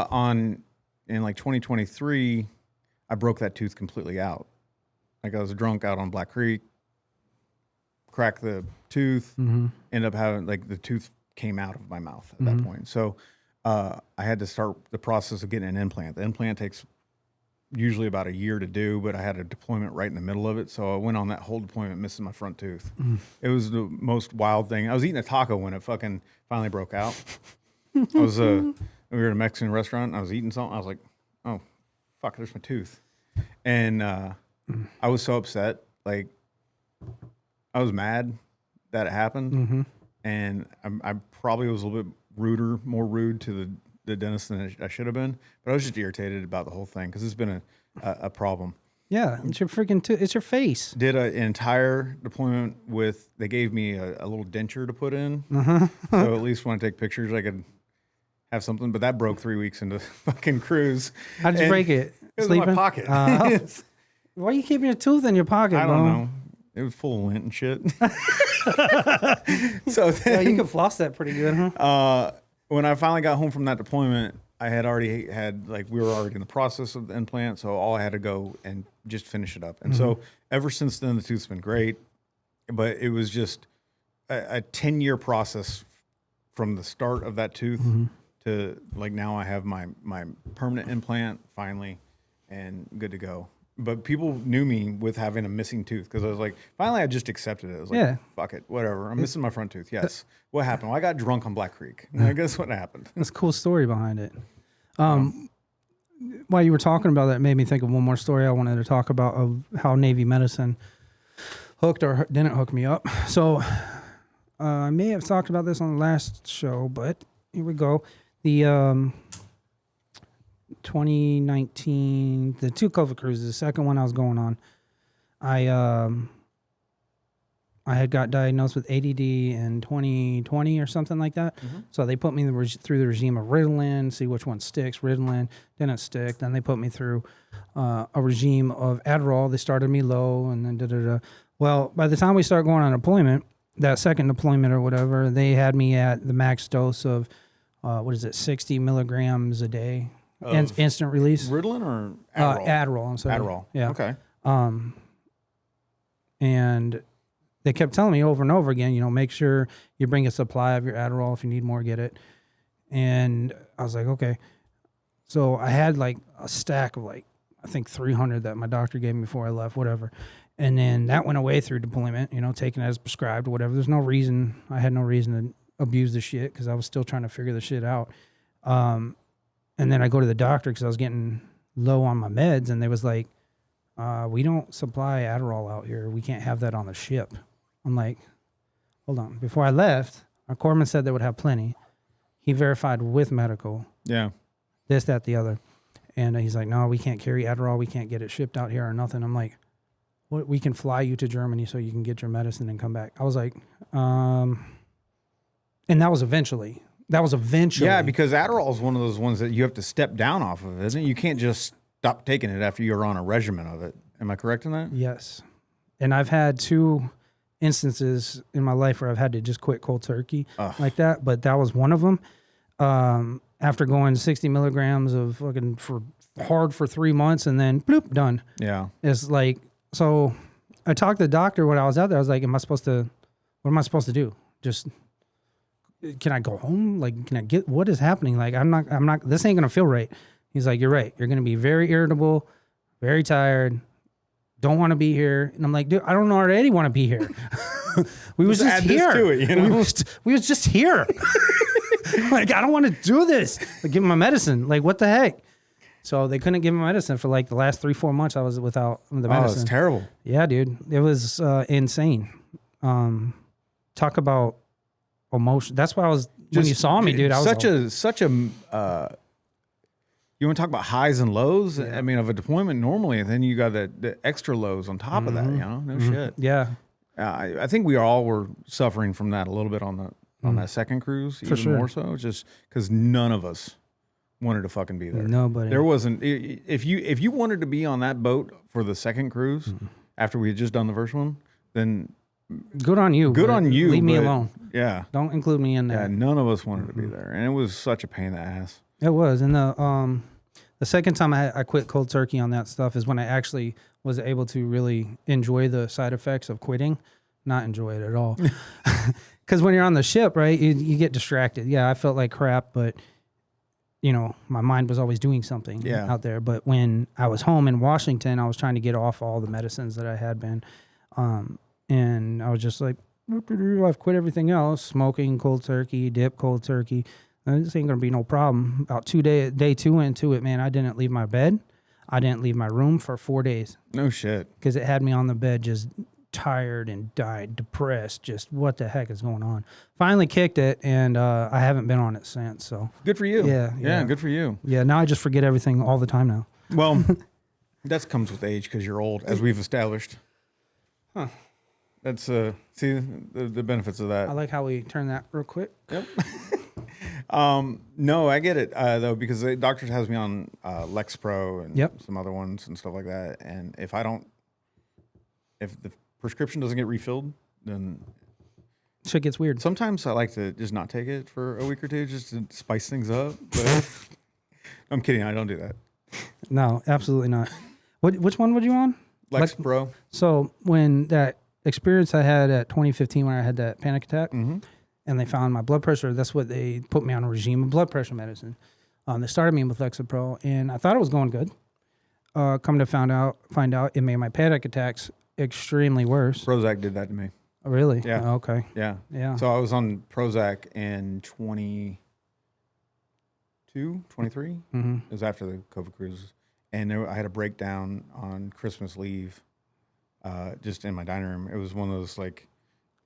In like 2023, I broke that tooth completely out. Like I was drunk out on Black Creek, cracked the tooth, ended up having like the tooth came out of my mouth at that point. So I had to start the process of getting an implant. The implant takes usually about a year to do, but I had a deployment right in the middle of it. So I went on that whole deployment missing my front tooth. It was the most wild thing. I was eating a taco when it fucking finally broke out. We were at a Mexican restaurant. And I was eating something. I was like, oh, fuck, there's my tooth. And I was so upset. Like, I was mad that it happened. And I probably was a little bit more rude to the dentist than I should have been. But I was just irritated about the whole thing because it's been a problem. Yeah, it's your freaking it's your face. Did an entire deployment with, they gave me a little denture to put in. So at least when I take pictures, I could have something. But that broke 3 weeks into fucking cruise. How'd you break it? It was in my pocket. Why are you keeping your tooth in your pocket, I don't know. It was full of lint and shit. So then, you can floss that pretty good, huh? when I finally got home from that deployment, I had already had, like, we were already in the process of the implant. So all I had to go and just finish it up. And so ever since then, the tooth's been great. But it was just a 10-year process from the start of that tooth to, like, now I have my permanent implant finally and good to go. But people knew me with having a missing tooth because I was like, finally, I just accepted it. I was like, fuck it, whatever. I'm missing my front tooth. Yes. What happened? Well, I got drunk on Black Creek. I guess what happened. That's a cool story behind it. While you were talking about that, it made me think of one more story I wanted to talk about of how Navy medicine hooked or didn't hook me up. So I may have talked about this on the last show, but here we go. The 2019, the 2 COVID cruises, the second one I was going on, I had got diagnosed with ADD in 2020 or something like that. So they put me through the regime of Ritalin, see which one sticks. Ritalin didn't stick. Then they put me through a regime of Adderall. They started me low and then da-da-da. Well, by the time we start going on deployment, that second deployment or whatever, they had me at the max dose of, 60 milligrams a day. Instant release. Ritalin or Adderall? Adderall, I'm sorry. Adderall. Yeah. Okay. And they kept telling me over and over again, make sure you bring a supply of your Adderall. If you need more, get it. And I was like, okay. So I had like a stack of I think 300 that my doctor gave me before I left, whatever. And then that went away through deployment, taking it as prescribed or whatever. There's no reason, I had no reason to abuse the shit because I was still trying to figure the shit out. And then I go to the doctor because I was getting low on my meds, and they was like, we don't supply Adderall out here. We can't have that on the ship. I'm like, hold on. Before I left, our corpsman said they would have plenty. He verified with medical. Yeah. This, that, the other. And he's like, no, we can't carry Adderall. We can't get it shipped out here or nothing. I'm like, what? We can fly you to Germany so you can get your medicine and come back. I was like, and that was eventually. Yeah, because Adderall is one of those ones that you have to step down off of, isn't it? You can't just stop taking it after you're on a regimen of it. Am I correct in that? Yes. And I've had 2 instances in my life where I've had to just quit cold turkey like that, but that was one of them. After going 60 milligrams of fucking for 3 months and then bloop, done. Yeah. It's like, so I talked to the doctor when I was out there. I was like, what am I supposed to do? Just, can I go home? Like, can I what is happening? Like, I'm not, this ain't going to feel right. He's like, you're right. You're going to be very irritable, very tired, don't want to be here. And I'm like, dude, I don't already want to be here. We was just here. To it, we was just here. Like, I don't want to do this. Like, give him my medicine. Like, what the heck? So they couldn't give me medicine for like the last 3-4 months. I was without the medicine. Oh, it's terrible. Yeah, dude. It was insane. Talk about emotion. That's why I was when you saw me, dude, I was such a you want to talk about highs and lows? I mean, of a deployment normally, and then you got the extra lows on top of that. You know, no shit. Yeah, I think we all were suffering from that a little bit on that second cruise, even more so, just because none of us wanted to fucking be there. Nobody. There wasn't. If you wanted to be on that boat for the second cruise after we had just done the first one, then good on you. Good on you. Leave me alone. Yeah. Don't include me in that. Yeah. None of us wanted to be there, and it was such a pain in the ass. It was, and the second time I quit cold turkey on that stuff is when I actually was able to really enjoy the side effects of quitting. Not enjoy it at all, because when you're on the ship, right, you get distracted. Yeah, I felt like crap, but you know, my mind was always doing something out there. But when I was home in Washington, I was trying to get off all the medicines that I had been, and I was just like, I've quit everything else: smoking, cold turkey, dip, cold turkey. This ain't gonna be no problem. About day 2 into it, man, I didn't leave my bed. I didn't leave my room for 4 days. No shit. Because it had me on the bed just tired and depressed. Just what the heck is going on? Finally kicked it, and I haven't been on it since. So good for you. Yeah, good for you. Yeah, now I just forget everything all the time now. Well, that comes with age because you're old, as we've established. Huh. That's see the benefits of that. I like how we turn that real quick. Yep. No, I get it though, because the doctor has me on Lexapro and some other ones and stuff like that. And if the prescription doesn't get refilled, then shit gets weird. Sometimes I like to just not take it for a week or two just to spice things up. But I'm kidding. I don't do that. No, absolutely not. Which one were you on? Lexapro. So when that experience I had at 2015 when I had that panic attack, and they found my blood pressure, that's what they put me on a regime of blood pressure medicine. They started me with Lexapro, and I thought it was going good. Come to find out, it made my panic attacks extremely worse. Prozac did that to me. Oh, really? Yeah. Oh, okay. Yeah. So I was on Prozac in 22, 23. It was after the COVID cruises. And I had a breakdown on Christmas Eve, just in my dining room. It was one of those like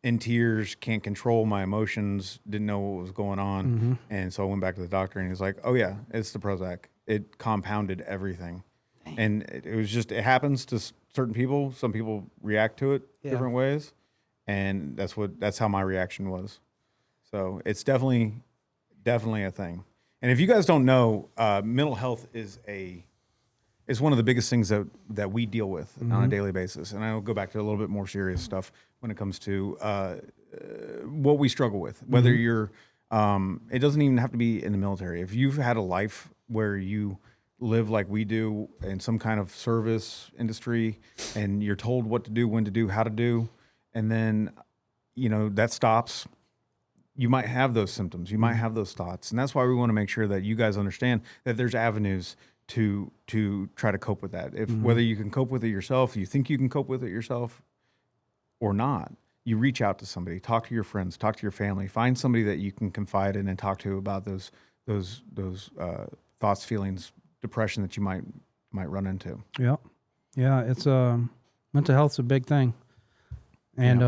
in tears, can't control my emotions, didn't know what was going on. And so I went back to the doctor and he's like, oh yeah, it's the Prozac. It compounded everything. Dang. And it was just, it happens to certain people. Some people react to it different ways. And that's how my reaction was. So it's definitely a thing. And if you guys don't know, mental health is one of the biggest things that we deal with on a daily basis. And I'll go back to a little bit more serious stuff when it comes to what we struggle with. Whether you're, it doesn't even have to be in the military. If you've had a life where you live like we do in some kind of service industry and you're told what to do, when to do, how to do, and then, that stops, you might have those symptoms. You might have those thoughts. And that's why we want to make sure that you guys understand that there's avenues to try to cope with that. If whether you can cope with it yourself, you think you can cope with it yourself or not, you reach out to somebody, talk to your friends, talk to your family, find somebody that you can confide in and talk to about those thoughts, feelings, depression that you might run into. Yeah. It's mental health's a big thing. And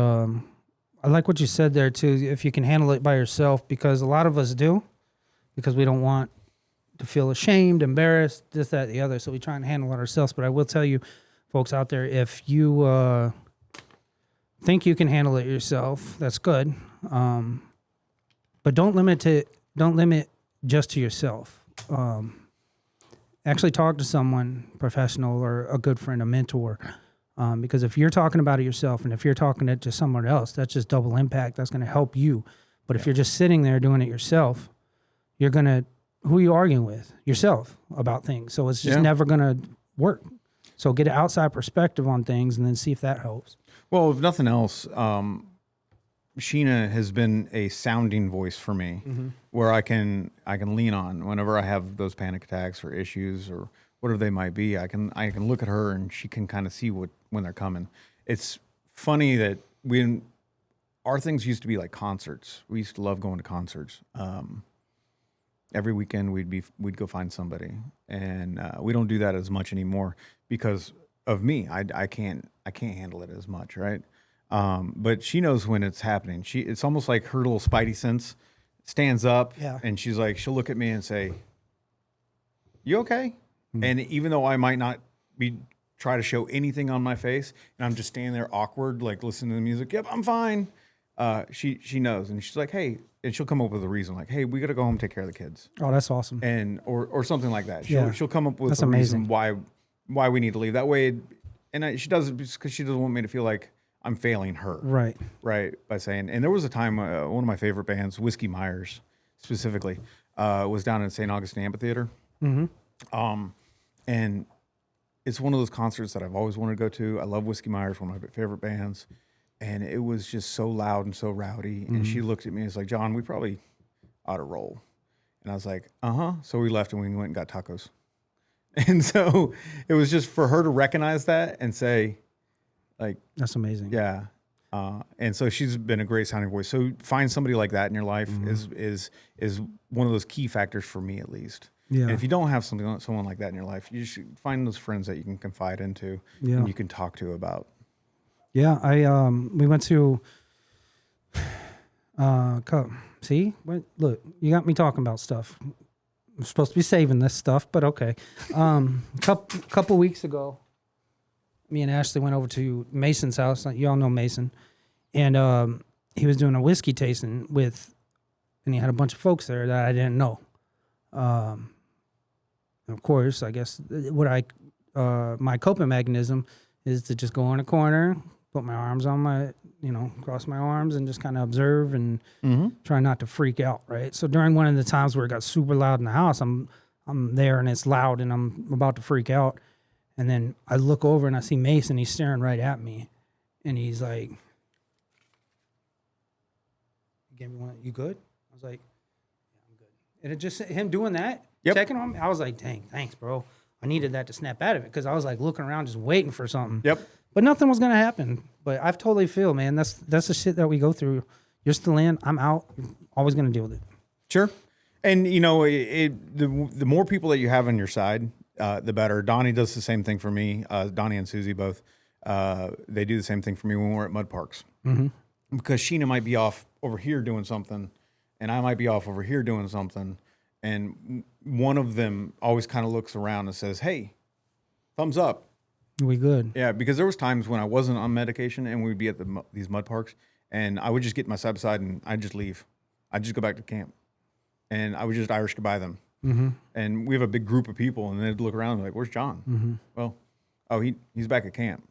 I like what you said there too, if you can handle it by yourself, because a lot of us do, because we don't want to feel ashamed, embarrassed, this, that, the other. So we try and handle it ourselves. But I will tell you, folks out there, if you think you can handle it yourself, that's good. But don't limit just to yourself. Actually talk to someone professional or a good friend, a mentor. Because if you're talking about it yourself and if you're talking it to someone else, that's just double impact. That's going to help you. But if you're just sitting there doing it yourself, who are you arguing with? Yourself about things. So it's just never going to work. So get an outside perspective on things and then see if that helps. Well, if nothing else, Sheena has been a sounding voice for me where I can lean on whenever I have those panic attacks or issues or whatever they might be. I can look at her and she can kind of see when they're coming. It's funny that our things used to be like concerts. We used to love going to concerts. Every weekend we'd go find somebody, and we don't do that as much anymore because of me. I can't handle it as much, right? But she knows when it's happening. It's almost like her little spidey sense stands up Yeah. and she'll look at me and say, "You okay?" And even though I might not try to show anything on my face, and I'm just standing there awkward, like listening to the music. Yep, I'm fine. She knows, and she's like, "Hey," and she'll come up with a reason, like, "Hey, we got to go home and take care of the kids," Oh, that's awesome. and or something like that. Yeah. She'll come up with That's a reason amazing. why we need to leave. That way, she does it because she doesn't want me to feel like I'm failing her, Right. right? By saying, and there was a time one of my favorite bands, Whiskey Myers, specifically, was down in St. Augustine Amphitheater. And it's one of those concerts that I've always wanted to go to. I love Whiskey Myers, one of my favorite bands. And it was just so loud and so rowdy. And she looked at me and was like, "John, we probably ought to roll." And I was like, "Uh-huh." So we left and we went and got tacos. And so it was just for her to recognize that and say, like, That's amazing. yeah. And so she's been a great sounding voice. So find somebody like that in your life is one of those key factors for me, at least. Yeah. And if you don't have someone like that in your life, you should find those friends that you can confide into Yeah. and you can talk to about. Yeah, we went to see what look, you got me talking about stuff. I'm supposed to be saving this stuff, but okay. Couple weeks ago, me and Ashley went over to Mason's house. You all know Mason, and he was doing a whiskey tasting and he had a bunch of folks there that I didn't know. Of course, I guess my coping mechanism is to just go in a corner, put my arms on cross my arms and just kind of observe and try not to freak out, right? So during one of the times where it got super loud in the house, I'm there and it's loud and I'm about to freak out. And then I look over and I see Mason, he's staring right at me. And he's like, "Give me one, you good?" I was like, "Yeah, I'm good." And it just, him doing that, checking on me, I was like, "Dang, thanks, bro." I needed that to snap out of it because I was like looking around just waiting for something. Yep. But nothing was gonna happen. But I totally feel, man, that's the shit that we go through. You're still in, I'm out. You're always gonna deal with it. Sure. And the more people that you have on your side, the better. Donnie does the same thing for me. Donnie and Susie both, they do the same thing for me when we're at mud parks. Because Sheena might be off over here doing something, and I might be off over here doing something, and one of them always kind of looks around and says, "Hey, thumbs up." We good. Yeah, because there was times when I wasn't on medication and we'd be at these mud parks, and I would just get my side by side and I'd just leave. I'd just go back to camp, and I would just Irish goodbye them. And we have a big group of people, and they'd look around and be like, "Where's John?" Well, oh, he's back at camp.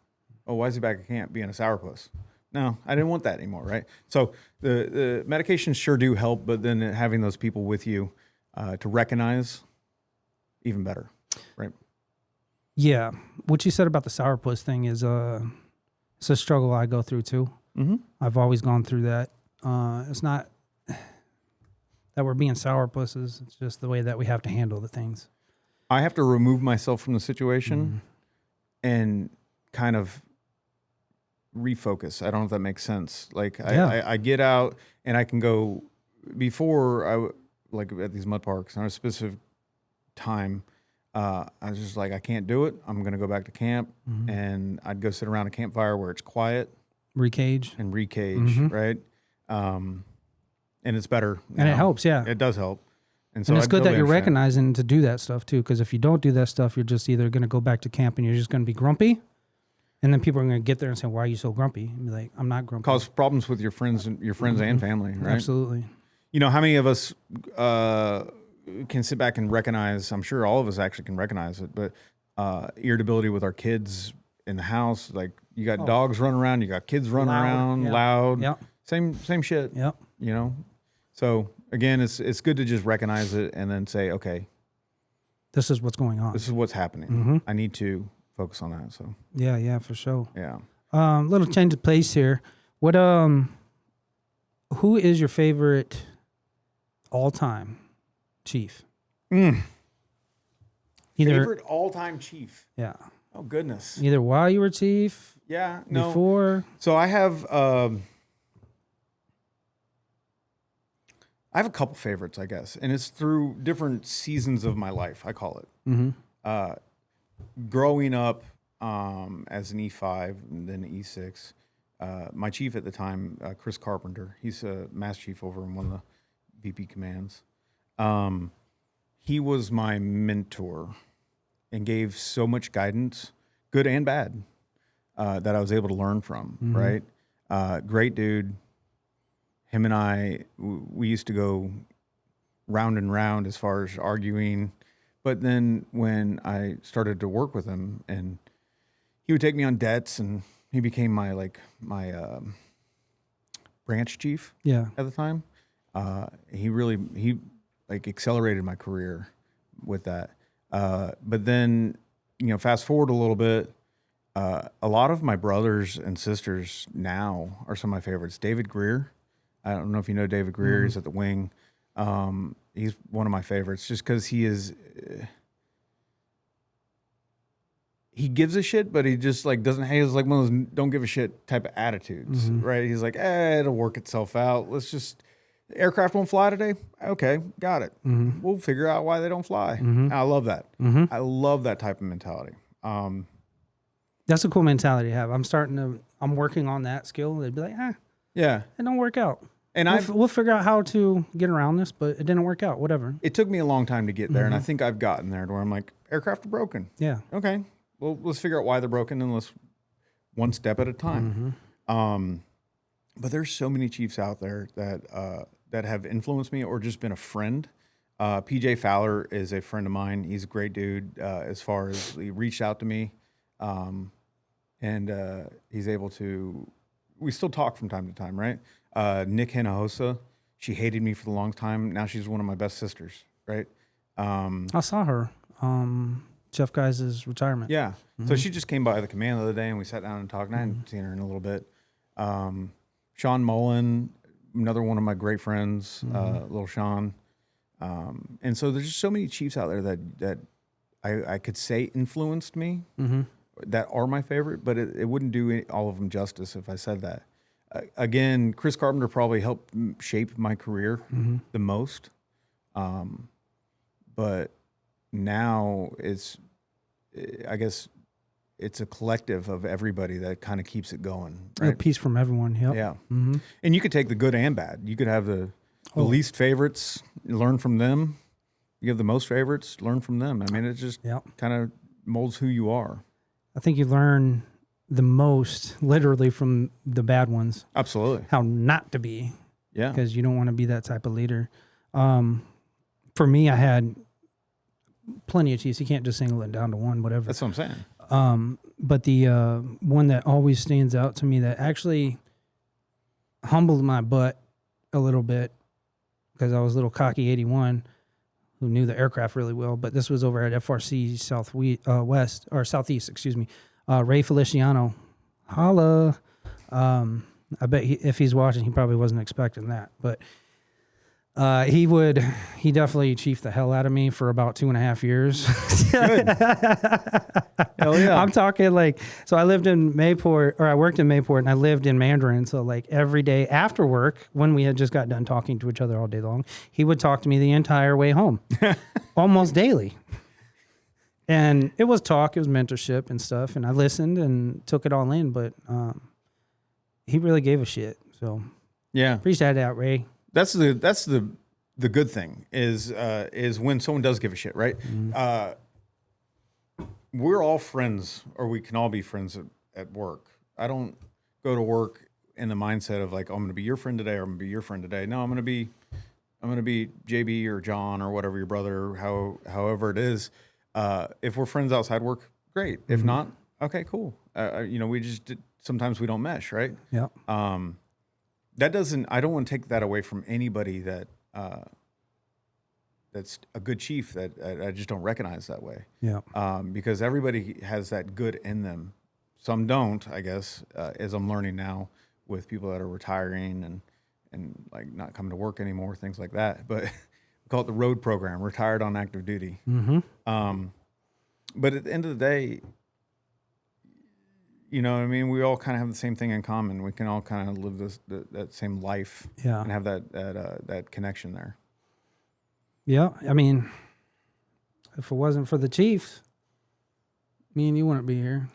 Oh, why is he back at camp being a sourpuss? No, I didn't want that anymore, right? So the medications sure do help, but then having those people with you to recognize, even better, right? Yeah. What you said about the sourpuss thing is it's a struggle I go through too. I've always gone through that. It's not that we're being sourpusses. It's just the way that we have to handle the things. I have to remove myself from the situation and kind of refocus. I don't know if that makes sense. Like I get out and I can go before like at these mud parks on a specific time. I was just like, I can't do it. I'm going to go back to camp, and I'd go sit around a campfire where it's quiet, Recage. Right? And it's better. And it helps, yeah. It does help. And And it's I good that totally you're understand. recognizing to do that stuff too, because if you don't do that stuff, you're just either going to go back to camp and you're just going to be grumpy, and then people are going to get there and say, "Why are you so grumpy?" And be like, "I'm not grumpy." Cause problems with your friends and family, right? Absolutely. You know, how many of us can sit back and recognize, I'm sure all of us actually can recognize it, but irritability with our kids in the house, like you got dogs running around, you got kids running around, loud, Yep. same shit, Yep. you know? So again, it's good to just recognize it and then say, okay, This is what's going on. this is what's happening. I need to focus on that. So Yeah, for sure. yeah. Little change of pace here. What who is your favorite all-time chief? Either Favorite all-time chief. yeah. Oh goodness. Either while you were chief, Yeah. No. before. So I have a couple favorites, I guess, and it's through different seasons of my life. I call it. Growing up as an E5 and then E6, my chief at the time, Chris Carpenter, he's a mass chief over in one of the VP commands. He was my mentor and gave so much guidance, good and bad, that I was able to learn from, right? Great dude. Him and we used to go round and round as far as arguing. But then when I started to work with him, and he would take me on debts, and he became my branch chief Yeah. at the time. He like accelerated my career with that. But then, fast forward a little bit, a lot of my brothers and sisters now are some of my favorites. David Greer. I don't know if you know David Greer. He's at the Wing. He's one of my favorites just because he gives a shit, but he just like doesn't. He's like one of those don't give a shit type of attitudes, right? He's like, it'll work itself out. Aircraft won't fly today. Okay, got it. We'll figure out why they don't fly. I love that. I love that type of mentality. That's a cool mentality to have. I'm working on that skill. They'd be like, yeah, it don't work out. And we'll figure out how to get around this, but it didn't work out. Whatever. It took me a long time to get there, and I think I've gotten there to where I'm like, aircraft are broken. Yeah. Okay. Well, let's figure out why they're broken, and let's one step at a time. But there's so many chiefs out there that have influenced me or just been a friend. PJ Fowler is a friend of mine. He's a great dude. As far as he reached out to me, and he's able to. We still talk from time to time, right? Nick Hinojosa, she hated me for the long time. Now she's one of my best sisters, right? I saw her. Jeff Guys' retirement. Yeah. So she just came by the command the other day, and we sat down and talked, and I hadn't seen her in a little bit. Sean Mullen, another one of my great friends, little Sean. And so there's just so many chiefs out there that I could say influenced me, that are my favorite, but it wouldn't do all of them justice if I said that. Again, Chris Carpenter probably helped shape my career the most. But now I guess it's a collective of everybody that kind of keeps it going. Right? A piece from everyone. Yep. Yeah. And you could take the good and bad. You could have the least favorites, learn from them. You have the most favorites, learn from them. I mean, it just kind of molds who you are. I think you learn the most literally from the bad ones. Absolutely. How not to be. Yeah. Because you don't want to be that type of leader. For me, I had plenty of chiefs. You can't just single it down to one, whatever. That's what I'm saying. But the one that always stands out to me that actually humbled my butt a little bit, because I was a little cocky 81 who knew the aircraft really well, but this was over at FRC Southeast, excuse me. Ray Feliciano, holla. I bet if he's watching, he probably wasn't expecting that, but he definitely chiefed the hell out of me for about 2.5 years. Hell yeah. I'm talking so I lived in Mayport, or I worked in Mayport, and I lived in Mandarin. So every day after work, when we had just got done talking to each other all day long, he would talk to me the entire way home, almost daily. And it was mentorship and stuff. And I listened and took it all in, but he really gave a shit. So yeah, appreciate that, Ray. That's the good thing is when someone does give a shit, right? We're all friends, or we can all be friends at work. I don't go to work in the mindset of I'm going to be your friend today, or I'm going to be your friend today. No, I'm going to be JB or John or whatever your brother, however it is. If we're friends outside work, great. If not, okay, cool. We just sometimes we don't mesh, right? Yeah. I don't want to take that away from anybody that's a good chief that I just don't recognize that way. Yeah. Because everybody has that good in them. Some don't, I guess, as I'm learning now with people that are retiring and not coming to work anymore, things like that. But we call it the road program, retired on active duty. But at the end of the day, we all kind of have the same thing in common. We can all kind of live that same life, and have that connection there. Yeah, I mean, if it wasn't for the Chiefs, me and you wouldn't be here.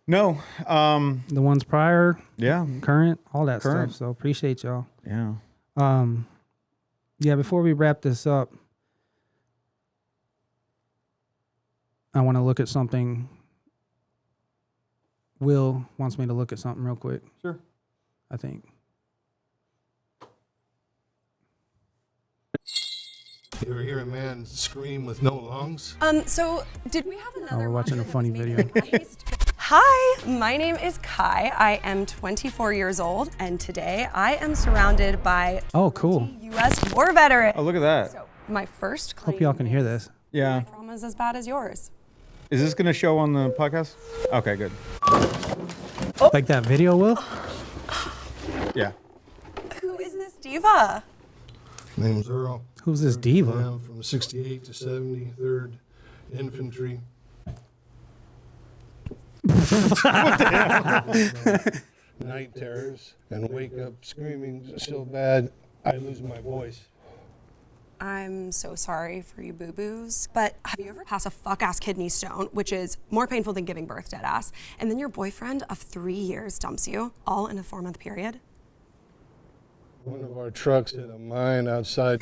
No, the ones prior, yeah, current, all that stuff. So appreciate y'all. Yeah. Yeah, before we wrap this up, I want to look at something. Will wants me to look at something real quick. Sure. I think. You ever hear a man scream with no lungs? So did we have another we're watching a funny video. Hi, my name is Kai. I am 24 years old, and today I am surrounded by Oh, cool. U.S. war veterans. Oh, look at that. So my first claim Hope y'all can hear is this. Yeah. my trauma's as bad as yours. Is this going to show on the podcast? Okay, good. Like that video, Will? Yeah. Who is this diva? Name's Earl. Who's this diva? I'm from 68 to 73rd Infantry. Night terrors and wake up screaming so bad I lose my voice. I'm so sorry for you boo-boos, but have you ever passed a fuck-ass kidney stone, which is more painful than giving birth, dead-ass, and then your boyfriend of 3 years dumps you, all in a 4-month period? One of our trucks hit a mine outside.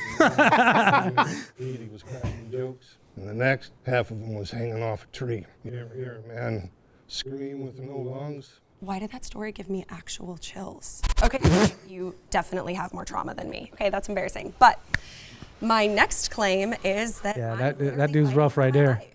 He was cracking jokes, and the next half of him was hanging off a tree. You ever hear a man scream with no lungs? Why did that story give me actual chills? Okay, you definitely have more trauma than me. Okay, that's embarrassing. But my next claim is that Yeah, I'm that literally dude's fighting rough for right my there. life.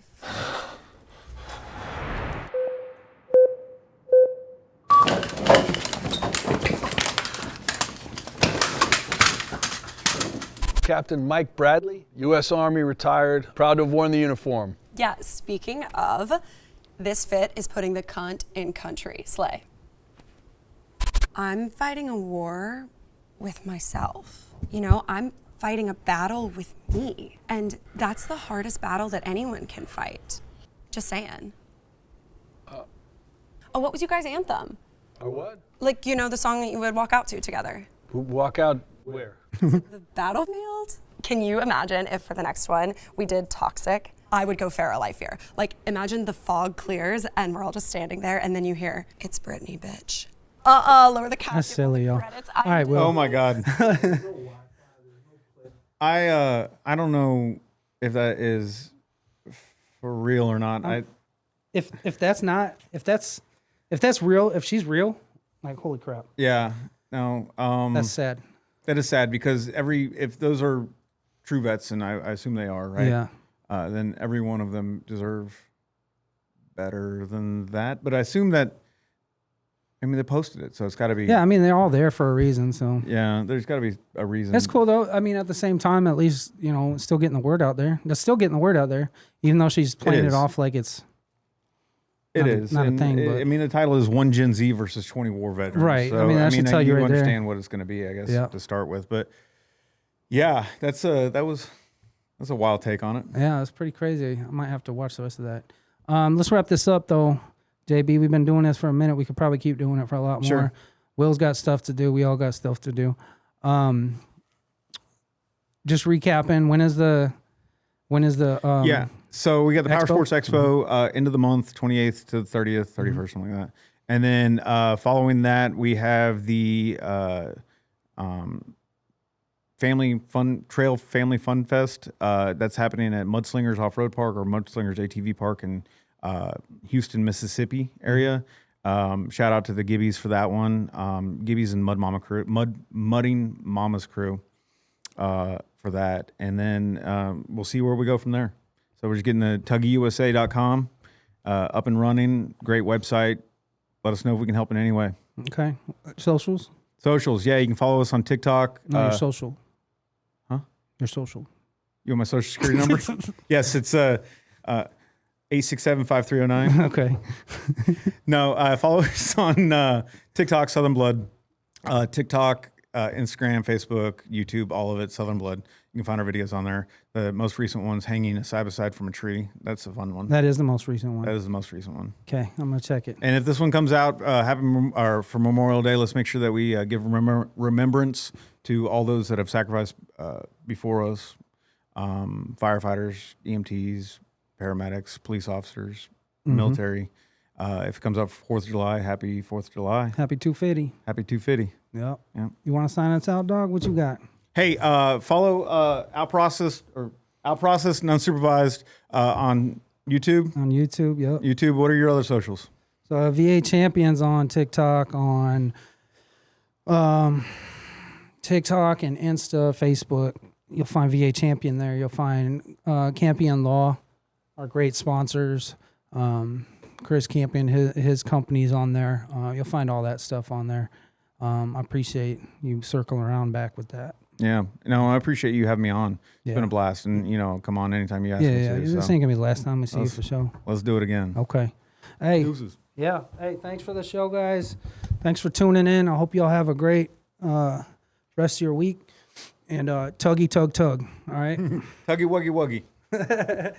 Captain Mike Bradley, U.S. Army retired, proud to have worn the uniform. Yeah, speaking of, this fit is putting the cunt in country. Slay. I'm fighting a war with myself. You know, I'm fighting a battle with me. And that's the hardest battle that anyone can fight. Just saying. Oh, what was you guys' anthem? Or what? Like, you know, the song that you would walk out to together. Walk out where? The battlefield? Can you imagine if for the next one we did Toxic? I would go Feral Life here. Like, imagine the fog clears and we're all just standing there and then you hear, "It's Britney, bitch." Lower the casket. That's silly, yo. Credits. All right, Will. Oh my God. I don't know if that is for real or not. If that's real, if she's real, like holy crap, Yeah. No. that's sad. That is sad because if those are true vets, and I assume they are, right? Yeah. Then every one of them deserve better than that. But I assume that, I mean, they posted it, so it's got to be. Yeah, I mean they're all there for a reason, so Yeah, there's got to be a reason. that's cool though. I mean, at the same time, at least you know, still getting the word out there. That's still getting the word out there, even though she's playing it is. off like it's It not a- is not a And thing, but- I mean, the title is "One Gen Z versus 20 War Veterans." Right. I So, mean, that should tell you right there. understand what it's going to be, I guess, Yeah. to start with. But yeah, that's a wild take on it. Yeah, it's pretty crazy. I might have to watch the rest of that. Let's wrap this up, though. JB, we've been doing this for a minute. We could probably keep doing it for a lot more. Sure. Will's got stuff to do. We all got stuff to do. Just recapping. When is the? Yeah. So we got the Power Expo? Sports Expo end of the month, 28th to the 30th, 31st, something like that. And then following that, we have the Family Fun Fest. That's happening at Mudslingers Off-Road Park or Mudslingers ATV Park in Houston, Mississippi area. Shout out to the Gibbies for that one. Gibbies and Mudding Mama's crew for that. And then we'll see where we go from there. So we're just getting the tuggyusa.com up and running. Great website. Let us know if we can help in any way. Okay. Socials? Socials, yeah, you can follow us on TikTok. No, your social. Huh? Your social. You want my social security number? Yes, it's 867-5309. Okay. No, follow us on TikTok, Southern Blood, TikTok, Instagram, Facebook, YouTube, all of it, Southern Blood. You can find our videos on there. The most recent one's hanging a side by side from a tree. That's a fun one. That is the most recent one. That is the most recent one. Okay, I'm gonna check it. And if this one comes out for Memorial Day, let's make sure that we give remembrance to all those that have sacrificed before us, firefighters, EMTs, paramedics, police officers, military. If it comes out for 4th of July, happy 4th of July. Happy 250. Happy 250. Yep. Yep. You want to sign us out, dog? What you got? Hey, follow Outprocessed and Unsupervised on YouTube. On YouTube, yep. YouTube. What are your other socials? So V8 Champions on TikTok, on TikTok and Insta, Facebook. You'll find V8 Champion there. You'll find Campion Law, our great sponsors. Chris Campion, his company's on there. You'll find all that stuff on there. I appreciate you circling around back with that. Yeah. No, I appreciate you having me on. It's Yeah. been a blast. And, come on anytime you ask Yeah, me yeah. to. This So ain't going to be the last time we see you for sure. let's do it again. Okay. Hey. Deuces. Yeah. Hey, thanks for the show, guys. Thanks for tuning in. I hope y'all have a great rest of your week. And tuggy, tug, tug. All right. Tuggy, wuggy, wuggy.